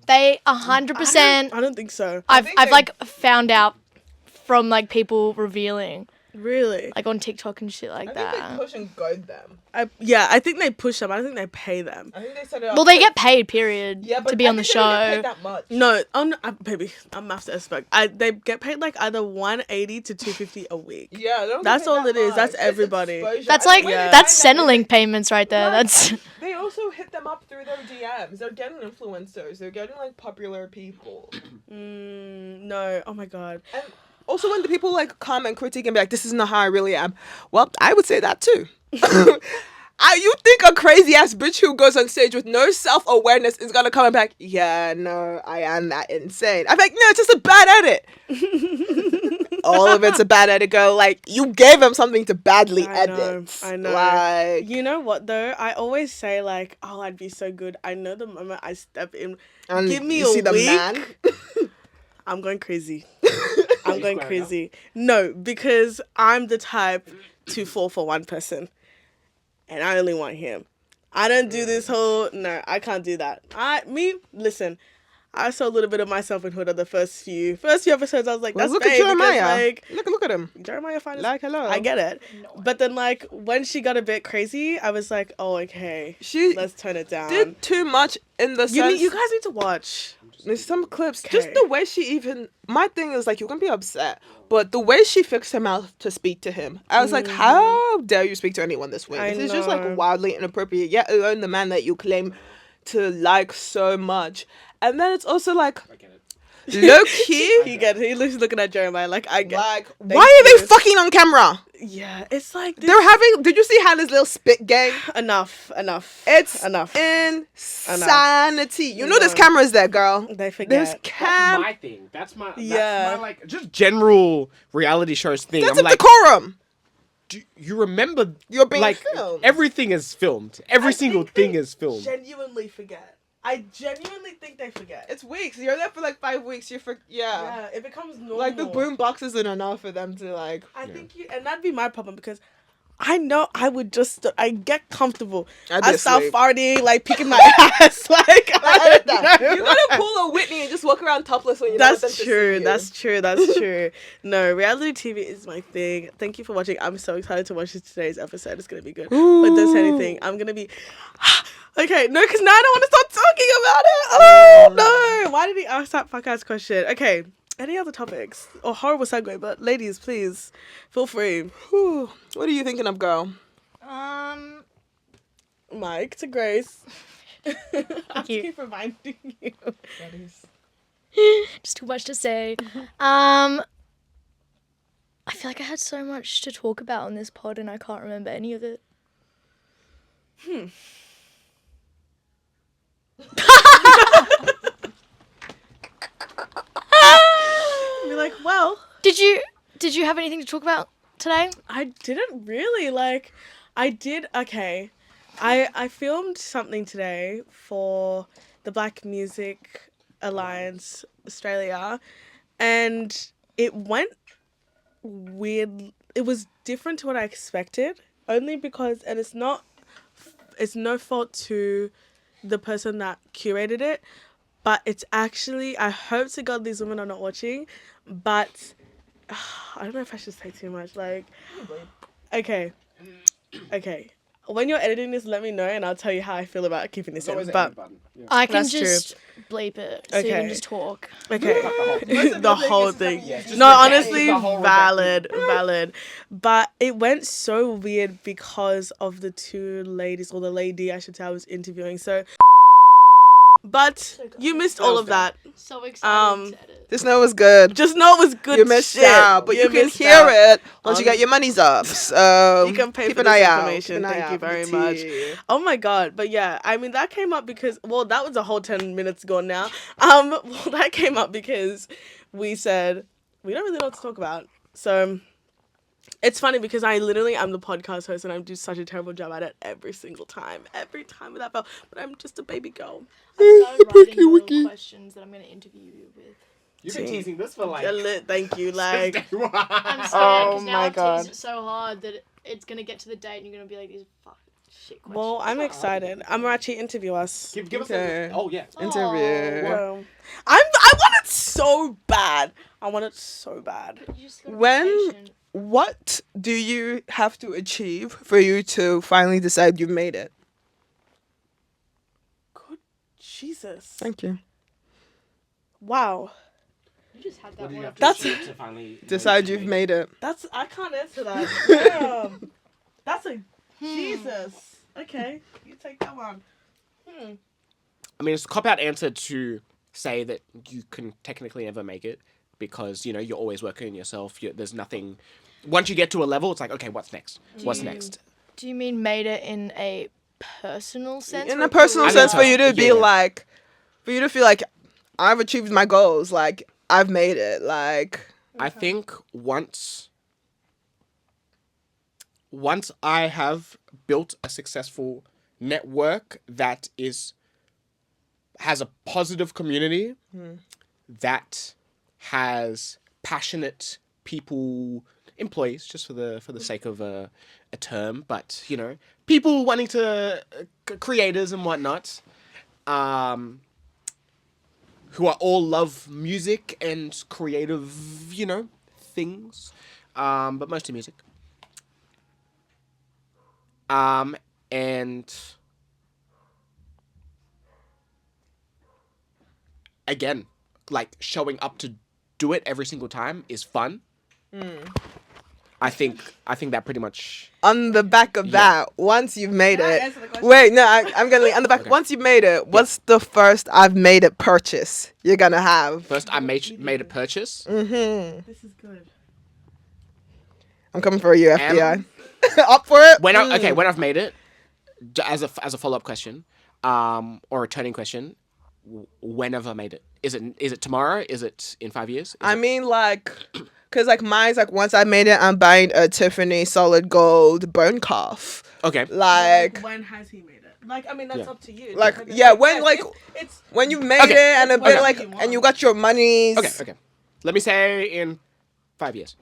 they 100%. I don't think so. I've think I've they- like found out from like people revealing, Really? like on TikTok and shit like I think they that. push and goad them. I think they push them. I don't think they pay them. I think they set it up. Well, they get paid, period, yeah, but to be I on the think they don't get show. paid that much. No, baby, I'm maths expert. They get paid like either 180 to 250 a week. Yeah, they don't get That's paid all that it is. much. That's It's everybody. exposure. That's And like the way they that's find that is Centrelink payments right there. Right. That's They also hit them up through their DMs. They're getting influencers. They're getting like popular people. No, oh my god. And also when the people like come and critique and be like, "This is not how I really am." Well, I would say that too. You think a crazy ass bitch who goes on stage with no self awareness is gonna come and be like, "Yeah, no, I am that insane." I'm like, no, it's just a bad edit. All of it's a bad edit, girl. Like you gave him something to badly edit. I know. Like You know what though? I always say like, oh, I'd be so good. I know the moment I step in, and give me you a see the week, man. I'm going crazy. I'm going crazy. No, because I'm the type to fall for one person, and I only want him. I don't do this whole no. I can't do that. Listen. I saw a little bit of myself in Hood on the first few episodes. I was like, Well, that's look babe, at Jeremiah. because, like, Look at him. Jeremiah fine. Like, hello. I get it. But then like when she got a bit crazy, I was like, oh okay. She Let's tone it down. did too much in the sense. you guys need to watch. There's some clips. Just Okay. the way she even. My thing is like you're gonna be upset, but the way she fixed her mouth to speak to him, I was like, how dare you speak to anyone this way? I This is just know. like wildly inappropriate. Yet alone the man that you claim to like so much, and then it's also like I get it. low key. He's looking at Jeremiah like I get. Like, Thank why are they you. fucking on camera? Yeah, it's like this. They're having. Did you see Hannah's little spit game? enough. It's enough. insanity. You know there's No. cameras there, girl. They forget. There's That's my thing. That's my like just general reality shows thing. Sense I'm of like, decorum. do you remember You're being like filmed. everything is filmed. Every I single think thing they is filmed. Genuinely forget. I genuinely think they forget. It's weeks. You're there for like 5 weeks. Yeah, it becomes normal. Like the boom box isn't enough for them to like. I think and that'd be my problem because I know I would I get comfortable. I'd be I start asleep. farting, like picking my ass, like I edit that. I You gotta pull a Whitney and just walk around topless when you That's don't want them to true. see you. That's true. That's true. No, reality TV is my thing. Thank you for watching. I'm so excited to watch today's episode. It's gonna be good. But there's anything. I'm gonna be okay. No, because now I don't want to start talking about it. Oh no! Why did he ask that fuck ass question? Okay. Any other topics or horrible segue? But ladies, please feel free. Whew. What are you thinking of, girl? Mike to Grace. I you. keep reminding you. just too much to say. I feel like I had so much to talk about on this pod and I can't remember any of it. Be like, well. Did you have anything to talk about today? I didn't really like. I did okay. I filmed something today for the Black Music Alliance Australia, and it went weird. It was different to what I expected. only because, and it's no fault to the person that curated it, but it's actually, I hope to God these women are not watching, but I don't know if I should say too much. Like, okay. When you're editing this, let me know and I'll tell you how I feel about keeping this in. But I can That's true. just bleep it, so you Okay. can just talk. okay, of the the whole thing thing. is just No, redacted. honestly, The whole valid. But it went so weird because of the two ladies, or the lady, I should say, I was interviewing. So, but you missed all of that. So excited to edit. This note was good. Just know it was good. You missed shit. out, but you can missed hear out. it once you get your money's up. You can pay keep for an this eye out. information. Keep an eye Thank you out for the very much. tea. Oh my god. But yeah, I mean that came up because, well, that was a whole 10 minutes ago now. Well, that came up because we said we don't really know what to talk about. So it's funny because I literally am the podcast host and I do such a terrible job at it every single time. Every time without fail. But I'm just a baby girl. I started writing the little questions that I'm going to interview you with. You've been teasing this for like. Thank you. Like, I'm scared Oh because now my I've God. teased it so hard that it's going to get to the date and you're going to be like, these fucking shit questions. well, I'm excited. Amarachi, interview us. Give us Okay. a. Oh yeah. Interview. Bro. I want it so bad. You just gotta be When- patient. What do you have to achieve for you to finally decide you've made it? Good Jesus. Thank you. Wow. You just had that What do you one. have to That's- achieve to finally Decide you've made it. I can't answer that. Damn. That's a Jesus. Okay. You take that one. I mean, it's a cop-out answer to say that you can technically never make it because, you know, you're always working on yourself. There's nothing... Once you get to a level, it's like, okay, what's next? What's next? Do you mean made it in a personal sense? In or a personal I mean, sense, for you to be yeah. like, for you to feel like, I've achieved my goals. Like, I've made it. Like, I think once I have built a successful network that has a positive community, that has passionate people, employees, just for the sake of a term, but you know, people wanting to creators and whatnot, who are all love music and creative, you know, things, but mostly music. And again, like showing up to do it every single time is fun. I think that pretty much. on the back of that, once you've made Can I it. answer the question? Wait, no, I'm gonna leave. On the back, Okay. once you've made it, what's the first I've made it purchase you're gonna have? First, I made a purchase. This is good. I'm coming for you, FBI. Up for it? When I've made it, as a follow up question, or a returning question, when have I made it? Is it tomorrow? Is it in 5 years? I mean, like, cause like mine's like once I made it, I'm buying a Tiffany solid gold bone calf. Okay. Like, when has he made it? Like, I mean, that's Yeah. up to you. Like, Like, yeah, when, like, it's when you made Okay. it and a It's bit whatever like, you want. and you got your monies. Okay. Let me say in 5 years.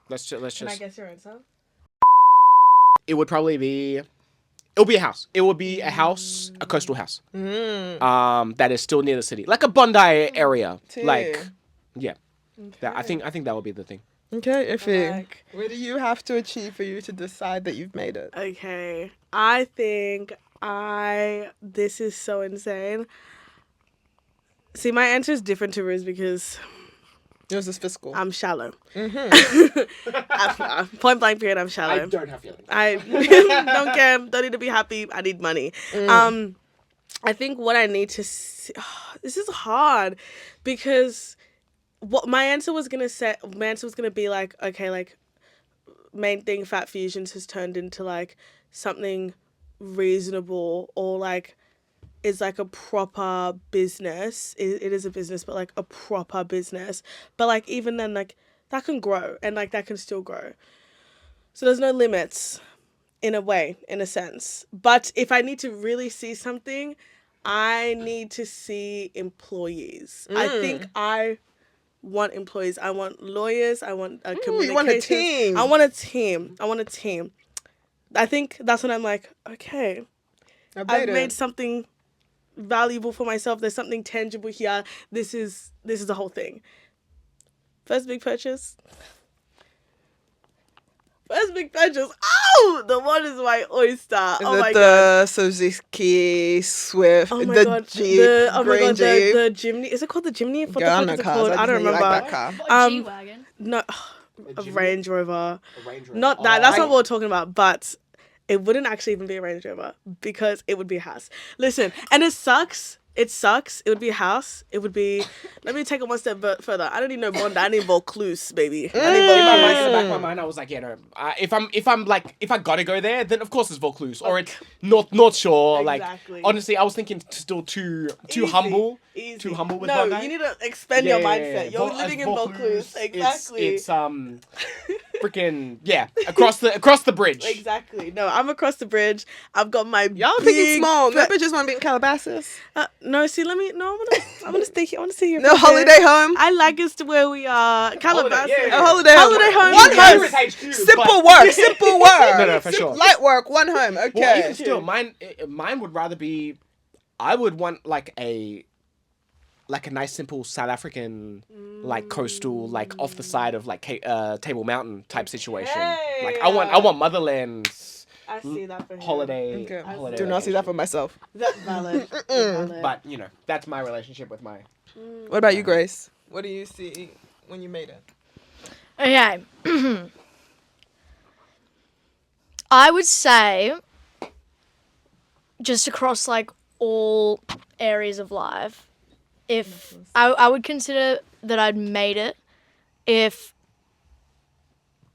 Let's Can I just. guess your answer? It would probably be. It'll be a house. It will be a house, a coastal house. That is still near the city, like a Bondi area. Like, yeah. That, I think that would be the thing. Okay, Iffy. Like, What do you have to achieve for you to decide that you've made it? okay, I think this is so insane. See, my answer is different to Riz because Yours is fiscal. I'm shallow. Point blank period, I'm shallow. don't have feelings. I don't care. Don't need to be happy. I need money. I think what I need to see, this is hard because what my answer was gonna be like, okay, like main thing Fat Fusions has turned into like something reasonable or like is like a proper business. It is a business, but like a proper business. But like even then, like that can grow and like that can still grow. So there's no limits in a way, in a sense. But if I need to really see something, I need to see employees. I think I want employees. I want lawyers. I want a communication. you want a team. I want a team. I think that's when I'm like, okay, I've made something valuable for myself. There's something tangible here. This is the whole thing. First big purchase. Oh, the one is my oyster. Oh my god. The Suzuki Swift. Oh my the god. Jeep. The Jimny. Is it called the Jimny? What the fuck is it called? I don't remember. Like that car. What, G-Wagon? No, a Jimny? Range Rover. A Range Rover. Not that. That's not what we're talking about. But it wouldn't actually even be a Range Rover because it would be a house. Listen, and it sucks. It sucks. It would be a house. It would be. Let me take it one step further. I don't need no Bondi. I need Vaucluse, baby. I need In the Vaucluse. back of my mind, I was like, yeah, no. If I gotta go there, then of course it's Vaucluse or it's North Shore. Exactly. Like honestly, I was thinking still too Easy. humble. Easy. Too humble with no, Bondi. you need to expand your mindset. You're living in Vaucluse. Exactly. It's freaking across the bridge. Exactly. No, I'm across the bridge. I've got my Y'all big, think it's small. No bitches want to be in Calabasas. No, see, I'm gonna stay here. I want to stay here. No holiday home. I like us to where we are. Calabasas. yeah. A holiday home. One Here home. is HQ, Simple but- work. Simple work. No, for sure. Light work. One home. Okay. Well, even still, mine would rather be. I would want like a nice simple South African like coastal like off the side of like Table Mountain type situation. Like I want motherland's I see that for him. holiday. Okay. holiday Do not see that vacation. for myself. That's valid. Valid. But that's my relationship with my. What about you, Grace? What do you see when you made it? Okay. I would say, just across like all areas of life, if I would consider that I'd made it if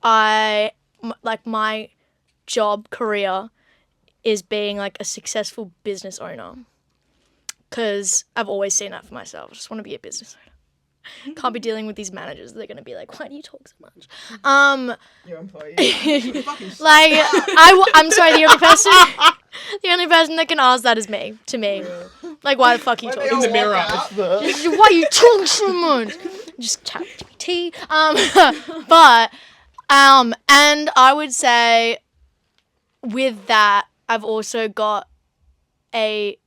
my job career is being like a successful business owner, because I've always seen that for myself. I just want to be a business owner. Can't be dealing with these managers. They're gonna be like, "Why do you talk so much?" Your employee. Like I'm sorry, the only person that can ask that is me. To me, like, why the fuck are you talking? In the mirror. Why are you talking so much? Just chat GPT. But and I would say with that, I've also got a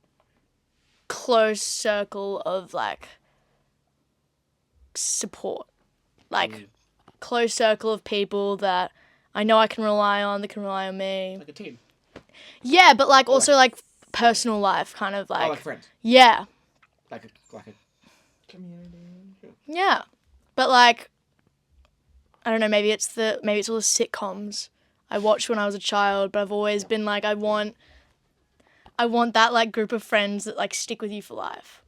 close circle of like support, like close circle of people that I know I can rely on, that can rely on me. Like a team. Yeah, but like also like personal life, kind of like, Like friends. yeah, Like a. Community. yeah, but like I don't know, maybe it's all the sitcoms I watched when I was a child, but I've always been like I want that like group of friends that like stick with you for life,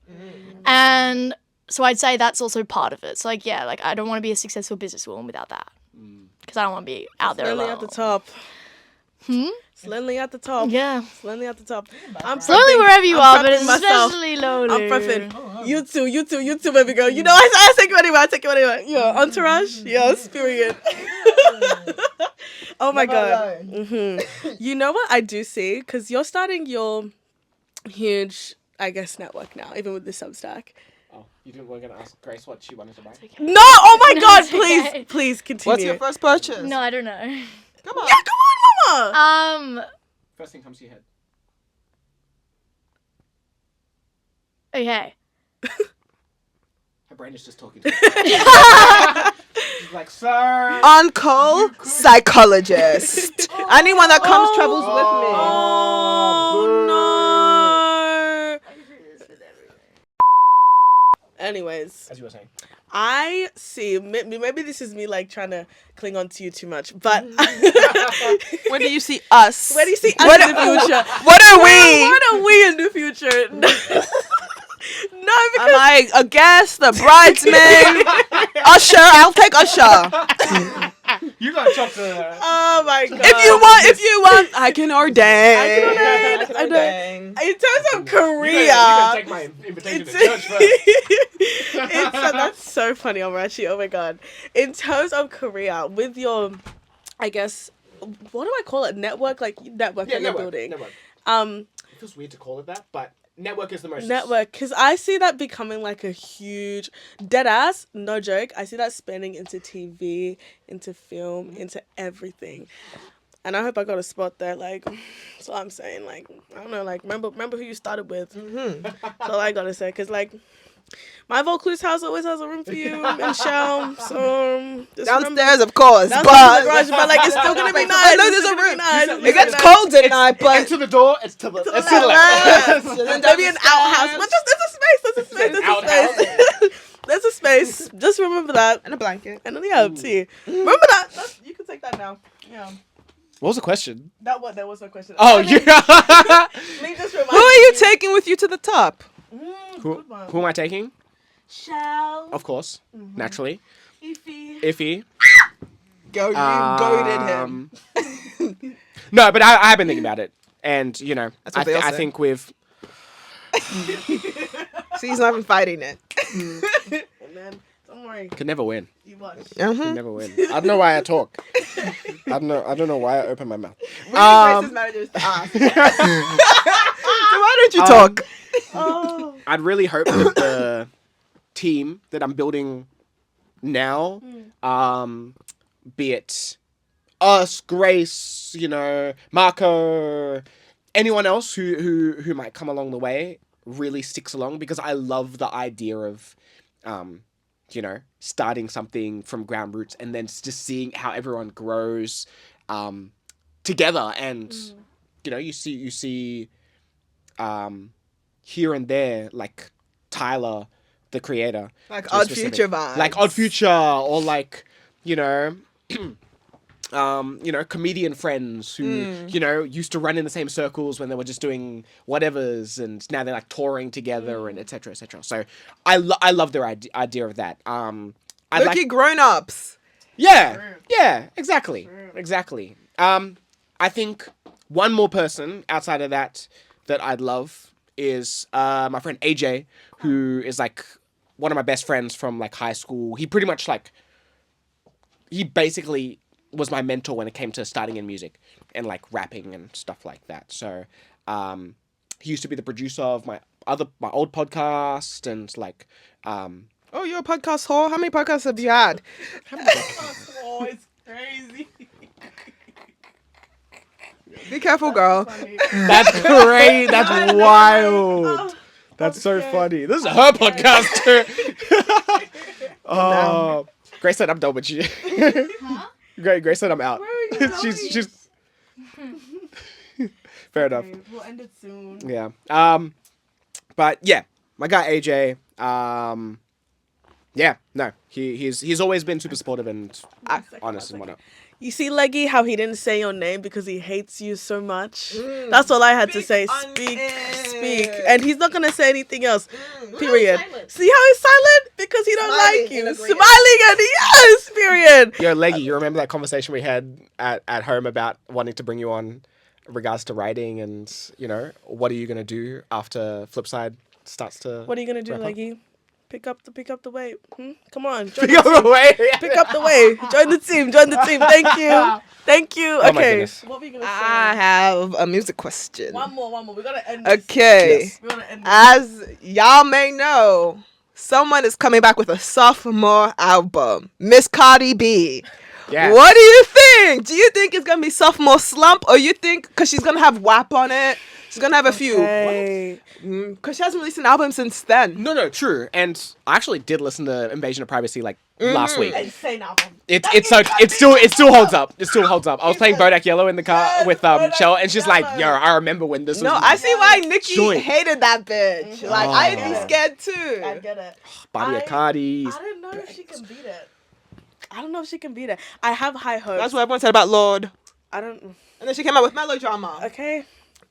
and so I'd say that's also part of it. So like yeah, like I don't want to be a successful businesswoman without that, because I don't want to be out there Lonely alone. at the top. It's lonely at the top. Yeah, It's lonely at the top. I'm it's lonely prepping- wherever you I'm are, but prepping it's myself. especially lonely. I'm prepping. You too, baby girl. You know, I take you anywhere. Yeah, Entourage. Yes, period. Oh my god. You know what I do see? Because you're starting your huge, I guess, network now, even with the Substack. Oh, you didn't. We're gonna ask Grace what she wanted to buy. No! Oh my god! it's Please, okay. please continue. What's your first purchase? No, I don't know. Come on. Yeah, come on, mama. First thing comes to your head. Okay. Her brain is just talking to me. She's like, sir. Uncle psychologist. Anyone that comes travels with me. Oh no. Anyways, As you were saying. I see. Maybe this is me like trying to cling on to you too much, but Where do you see us? where do you see us What in the future? What are we? What are we in the future? No, Am because I a guest, a bridesmaid, usher? I'll take usher. You gotta talk to her. oh my god. If you want, I can ordain. I can ordain. In terms of You Korea, gotta take my invitation to church first. that's so funny, Amarachi. Oh my god. In terms of Korea, with your, I guess, what do I call it? Network, like network that you're building. Network. Um, It feels weird to call it that, but network is the most. network, because I see that becoming like a huge dead ass. No joke. I see that spanning into TV, into film, into everything. And I hope I got a spot there. Like, that's all I'm saying. Like, I don't know. Like, remember who you started with. That's all I gotta say. Cause like, my Vaucluse house always has a room for you, Michelle. So just Downstairs, of course, downstairs in the garage, but but like, it's still gonna be nice. I know It's there's still a gonna be room. nice. It gets cold at night, but Into the door, it's to the the it's to the left. left. And then Maybe an downstairs. outhouse, but just there's a space. There's a space. There's a space. There's a space. Just remember that. and a blanket. And then yeah, tea. Remember that. You can take that now. Yeah. What was the question? That was no question. Oh, Me you. just remind Who are you me. taking with you to the top? who, Good one. who am I taking? Shell. Of course, naturally. Iffy. Iffy. Go, you goaded him. No, but I have been thinking about it, and you know, That's what they all I say. think we've. See, he's not even fighting it. And then don't worry, Could never win. you watch. Could never win. I don't know why I talk. I don't know why I open my mouth. Grace's managers to ask. So why don't you talk? Oh. I'd really hope that the team that I'm building now, be it us, Grace, you know, Marco, anyone else who might come along the way, really sticks along, because I love the idea of, you know, starting something from ground roots and then just seeing how everyone grows together. And you know, you see here and there, like Tyler, the creator, Like to be Odd specific. Future vibes. Like Odd Future, or like, you know, you know, comedian friends who, you know, used to run in the same circles when they were just doing whatevers, and now they're like touring together and etc. etc. So I love their idea of that. I'd Look like, at grown-ups. yeah, exactly. I think one more person outside of that I'd love is my friend AJ, who is like one of my best friends from like high school. He pretty much like, he basically was my mentor when it came to starting in music and like rapping and stuff like that. So he used to be the producer of my old podcast, and like Oh, you're a podcast whore? How many podcasts have you had? Oh, it's crazy. Be careful, girl. that's great. That's wild. That's so funny. This is her podcast too. Oh, Grace said I'm done with you. Huh? Grace said I'm out. Where are you she's fair enough. Okay, we'll end it soon. Yeah. But yeah, my guy AJ. Yeah. No, he's always been super supportive and honest and whatnot. You see, Leggy, how he didn't say your name because he hates you so much? That's all I had to say. Speak. And he's not going to say anything else. Period. See how he's silent? Because he don't Smiling like you. in agreement. Smiling and yes, period. Yo, Leggy, you remember that conversation we had at home about wanting to bring you on in regards to writing, and, you know, what are you going to do after Flipside starts to... What are you going to do, wrap up? Leggy? Pick up the weight. Come on. Join Pick up the way. Pick up the way. Join the team. Thank you. Thank you. Oh my Okay. goodness. What were you going to say? I have a music question. One more. We got to end this. Okay. Yes. We got to end this. As y'all may know, someone is coming back with a sophomore album. Miss Cardi B. Yeah. What do you think? Do you think it's going to be sophomore slump, or you think, because she's going to have WAP on it, she's going to have a few? Hey. Because she hasn't released an album since then. No, true. And I actually did listen to Invasion of Privacy like last week. Insane album. It still holds up. It still holds up. I was playing Bodak Yellow in the car Yes, with Bodak Shell, and she's like, Yellow. "Yo, I remember when this was." No, I see why Nicki Joint. hated that bitch. Like, I'd be scared too. I get it. Body of Cardi's. I don't know if she can beat it. I have high hopes. That's what everyone said about Lord. I don't. And then she came out with Melodrama. Okay,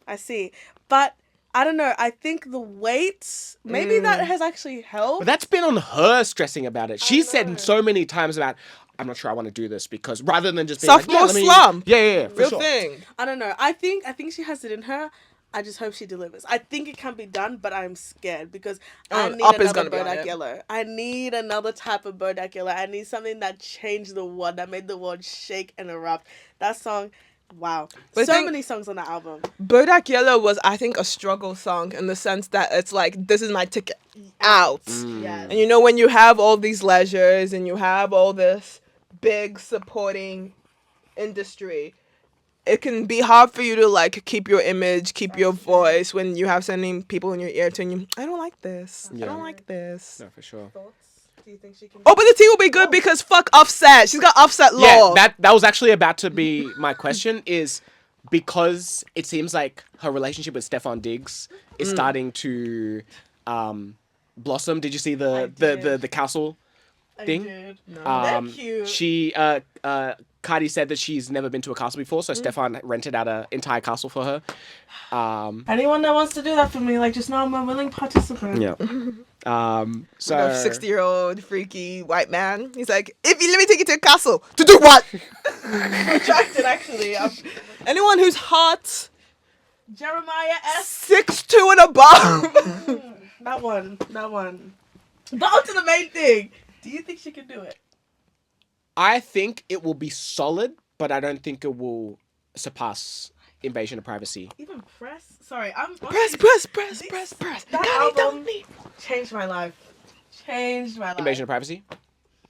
I see, but I don't know. I think the weight, maybe that has actually helped. But that's been on her stressing about it. She know. said so many times about, "I'm not sure I want to do this," because rather than just being Sophomore like, slump. Yeah, for Real sure. thing. I don't know. I think she has it in her. I just hope she delivers. I think it can be done, but I'm scared because I need Up is another gonna be on Bodak it. Yellow. I need another type of Bodak Yellow. I need something that changed the world, that made the world shake and erupt. That song, wow. But so think- many songs on the album. Bodak Yellow was, I think, a struggle song in the sense that it's like, this is my ticket out. Yes. And you know, when you have all these leisures and you have all this big supporting industry, it can be hard for you to like keep your image, keep your voice when you have so many people in your ear telling you, I don't like this. I Yeah. don't like this. No, for sure. Thoughts? Do you think she can? Oh, but the tea will be good because fuck Offset. She's got Offset law. Yeah, that was actually about to be my question. Is because it seems like her relationship with Stefan Diggs is starting to blossom. Did you see the castle thing? Did. No. They're cute. She Cardi said that she's never been to a castle before, so Stefan rented out an entire castle for her. Anyone that wants to do that for me, like, just know I'm a willing participant. Yeah. So A 60-year-old freaky white man. He's like, if you let me take you to a castle. To do what? Attracted, actually. Anyone who's hot, Jeremiah S. 6'2" and above. That one. But on to the main thing. Do you think she can do it? I think it will be solid, but I don't think it will surpass Invasion of Privacy. Even press? Sorry, I'm... Press. That album changed my life. Invasion of Privacy?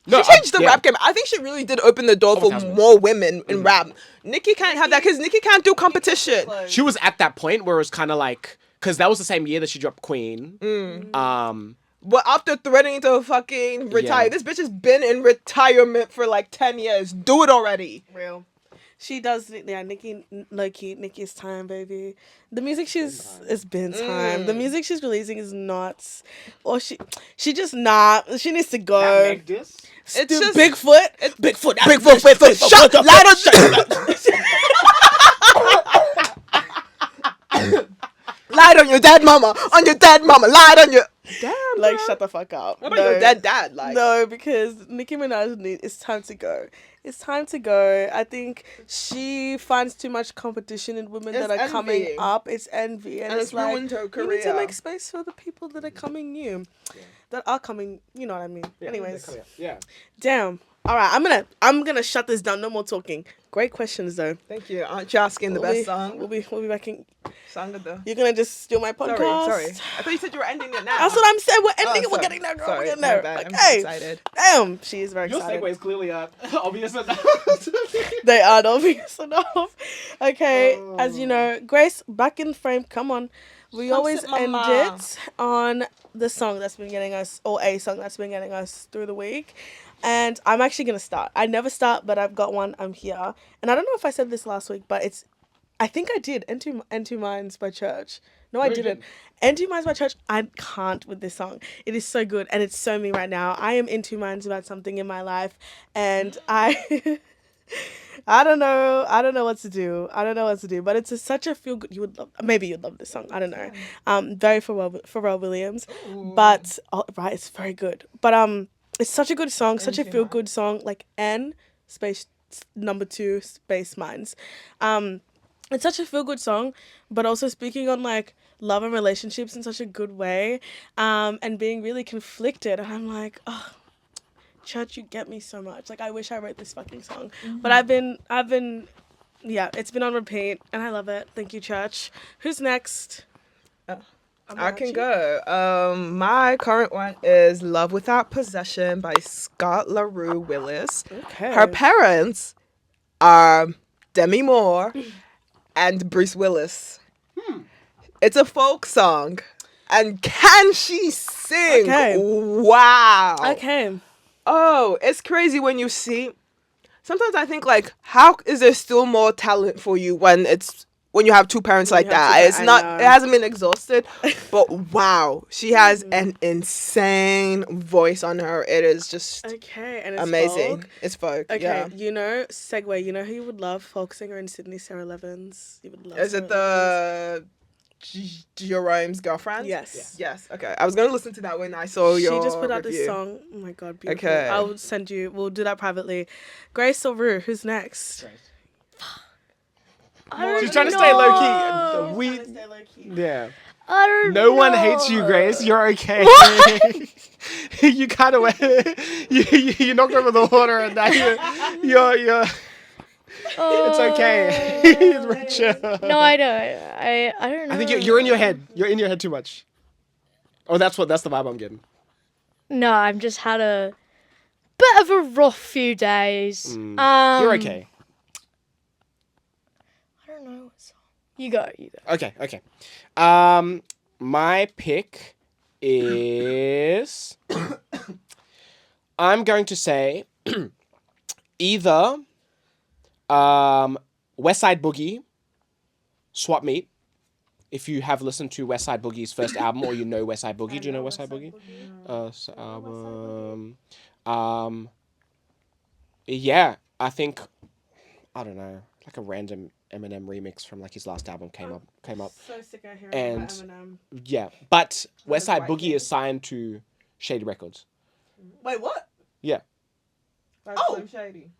She changed the rap game. I think she really did open the door for 1000%. more women in rap. Nicki can't have that because Nicki can't do competition. She was at that point where it was kind of like... Because that was the same year that she dropped Queen. But after threatening to fucking retire, Yeah. this bitch has been in retirement for like 10 years. Do it already. Real. She does, yeah, Nicki, low-key, Nicki's time, baby. The music it's been time. The music she's releasing is nuts. Or she just not. She needs to go. It's just Bigfoot. Bigfoot. Shut up. Lied on your dead mama. On your dead mama. Lied on your... Damn, Like, bro. shut the fuck up. What about your dead dad? Like, No, because Nicki Minaj it's time to go. It's time to go. I think she finds too much competition in women It's that are coming envy. up. It's envy. And it's like, ruined her you need career. to make space for the people that are coming new. That are coming, you know what I mean. Anyways. Yeah. Damn. All right, I'm gonna shut this down. No more talking. Great questions though. Thank you. Aren't you asking the best song? We'll be back in. Song of the... You're gonna just steal my podcast. Sorry. I thought you said you were ending it now. That's what I'm saying. We're ending it. We're sorry. getting there, girl. Sorry, We're getting my there. bad. I'm Okay. excited. Damn. She is very Your excited. segue is clearly obvious enough. They are obvious enough. Okay, as you know, Grace, back in frame. Come on. We Come always sit, end mama. it on the song that's been getting us, or a song that's been getting us through the week. And I'm actually going to start. I never start, but I've got one. I'm here. And I don't know if I said this last week, but I think I did. N2 Minds by Church. No, I didn't. N2 Minds by Church, I can't with this song. It is so good, and it's so me right now. I am in two minds about something in my life, and I... I don't know what to do. But it's such a feel good. Maybe you'd love this song. I don't know. Very Pharrell Williams. But right, it's very good. But it's such a good song, such a feel good song. Like N space number 2 space minds. It's such a feel good song, but also speaking on like love and relationships in such a good way, and being really conflicted. And I'm like, oh. Church, you get me so much. Like, I wish I wrote this fucking song. But I've been, yeah, it's been on repeat, and I love it. Thank you, Church. Who's next? I can go. My current one is Love Without Possession by Scott LaRue Willis. Okay. Her parents are Demi Moore and Bruce Willis. It's a folk song. And can she sing? Okay. Wow. Okay. Oh, it's crazy when you see. Sometimes I think like, how is there still more talent for you when you have two parents like that? It's I not. know. It hasn't been exhausted, but wow, she has an insane voice on her. It is just Okay, and it's amazing. folk. It's folk. Okay, Yeah. you know, segue, you know who you would love? Folk singer in Sydney, Sarah Levins. You would love Is Sarah it Levins. the Jerome's girlfriend? Yes. Yes. Okay. I was gonna listen to that when I saw She your just put out this review. song. Oh my god, beautiful. Okay. I'll send you. We'll do that privately. Grace or Rue? Who's next? She's trying to stay low key. Yeah. I don't No one know. hates you, Grace. You're okay. You kind of you knocked over the water, and now you're. It's okay. It's Rachel. No, I don't. I don't know. I think you're in your head. You're in your head too much. Oh, that's the vibe I'm getting. No, I've just had a bit of a rough few days. You're okay. don't know what song. You go. Okay. My pick is I'm going to say either West Side Boogie, Swap Meet. If you have listened to West Side Boogie's first album or you know West Side Boogie, do you know West Side Boogie? Yeah, I think I don't know, like a random Eminem remix from like his last album came up. So sick of hearing And about Eminem. yeah, but West Side white Boogie kid. is signed to Shady Records. Wait, what? Yeah, That's Oh! Slim Shady.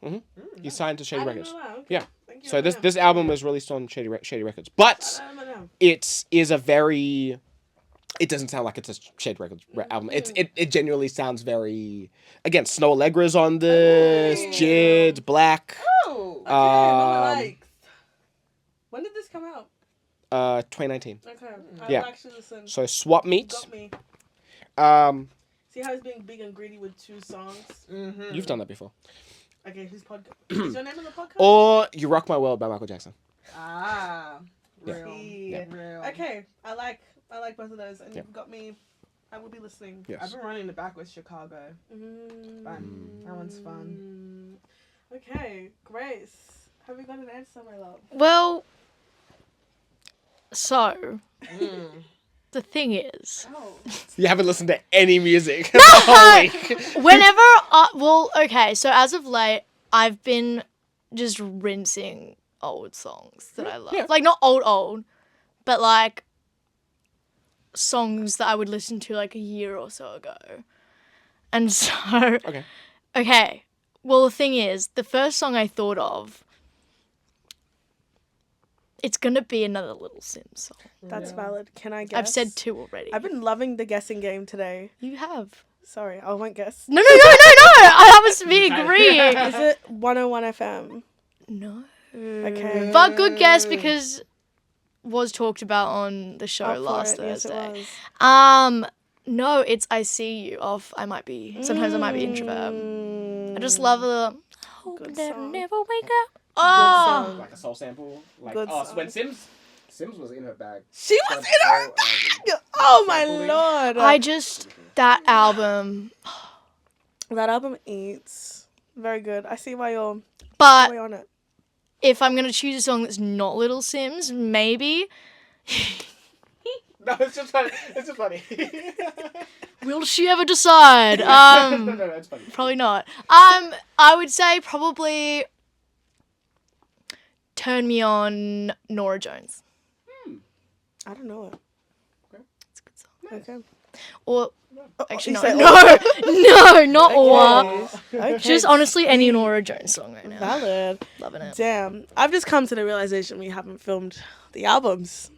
he's signed to Shady I didn't Records. know that. Okay. Yeah. Thank you, So Eminem. this album was released on Shady Records, but Eminem. it is a very. It doesn't sound like it's a Shady Records album. It genuinely sounds very. Again, Snow Allegra's on this. Jid, Black. Oh. Okay, Mama Um, likes. When did this come out? 2019. Okay, Yeah. I'll actually listen. So Swap Meet. Got me. Um, See how he's being big and greedy with 2 songs? you've done that before. Okay, whose podcast? Is your name on the podcast? Or You Rock My World by Michael Jackson. Ah. Real. Yeah. Real. Okay, I like both of those, and Yeah. you've got me. I will be listening. Yes. I've been running the back with Chicago. Fun. That one's fun. Okay, Grace, have you got an answer, my love? Well, so the thing is, Oh, You haven't listened to any music the whole week. okay, so as of late, I've been just rinsing old songs that I love. Yeah. Like, not old, but like songs that I would listen to like a year or so ago. And so, okay, well, the thing is, the first song I thought of, it's gonna be another Little Sims song. that's valid. Can I guess? I've said 2 already. I've been loving the guessing game today. You have. Sorry, I won't guess. No. That was me agreeing. Is it 101 FM? No. Okay. But good guess because was talked about on the show Up for last it, yes, it Thursday. was. No, it's I See You off I Might Be. Sometimes I Might Be Introvert. I just love the hope Good that I song. never wake up. Oh, song. Like a soul sample. Like Good so song. when Sims was in her bag. She was in her bag! Oh my lord! that album. That album eats. Very good. I see why you're But on it. if I'm gonna choose a song that's not Little Sims, maybe No, it's just funny. It's just funny. will she ever decide? no, it's funny. Probably not. I would say probably Turn Me On, Nora Jones. I don't know it. It's a good song. Okay. Or actually you no, said no, not or. Okay. Just honestly any Nora Jones song right now. Valid. Loving it. Damn. I've just come to the realization we haven't filmed the albums.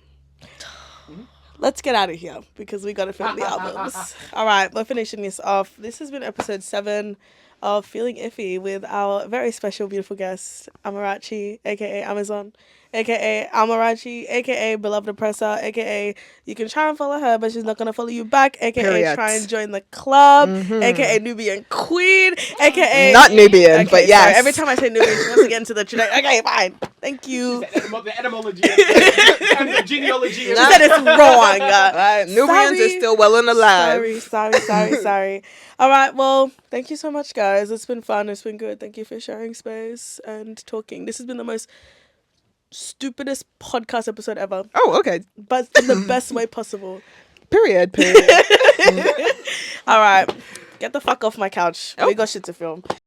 Let's get out of here because we got to film the albums. All right, we're finishing this off. This has been episode 7 of Feeling Iffy with our very special, beautiful guest, Amarachi, aka Amazon, aka Amarachi, aka Beloved Oppressor, aka you can try and follow her, but she's not gonna follow you back, aka Period. try and join the club, aka Nubian Queen, aka Not Nubian, Okay, but yes. sorry, every time I say Nubian, she wants to get into the tradition. Okay, fine. Thank you. The etymology and the genealogy. She said it's wrong. Nubians are still well and alive. Sorry. All right, well, thank you so much, guys. It's been fun. It's been good. Thank you for sharing space and talking. This has been the most stupidest podcast episode ever, Oh, okay. but in the best way possible. Period. All right, get the fuck off my couch. We got shit to film.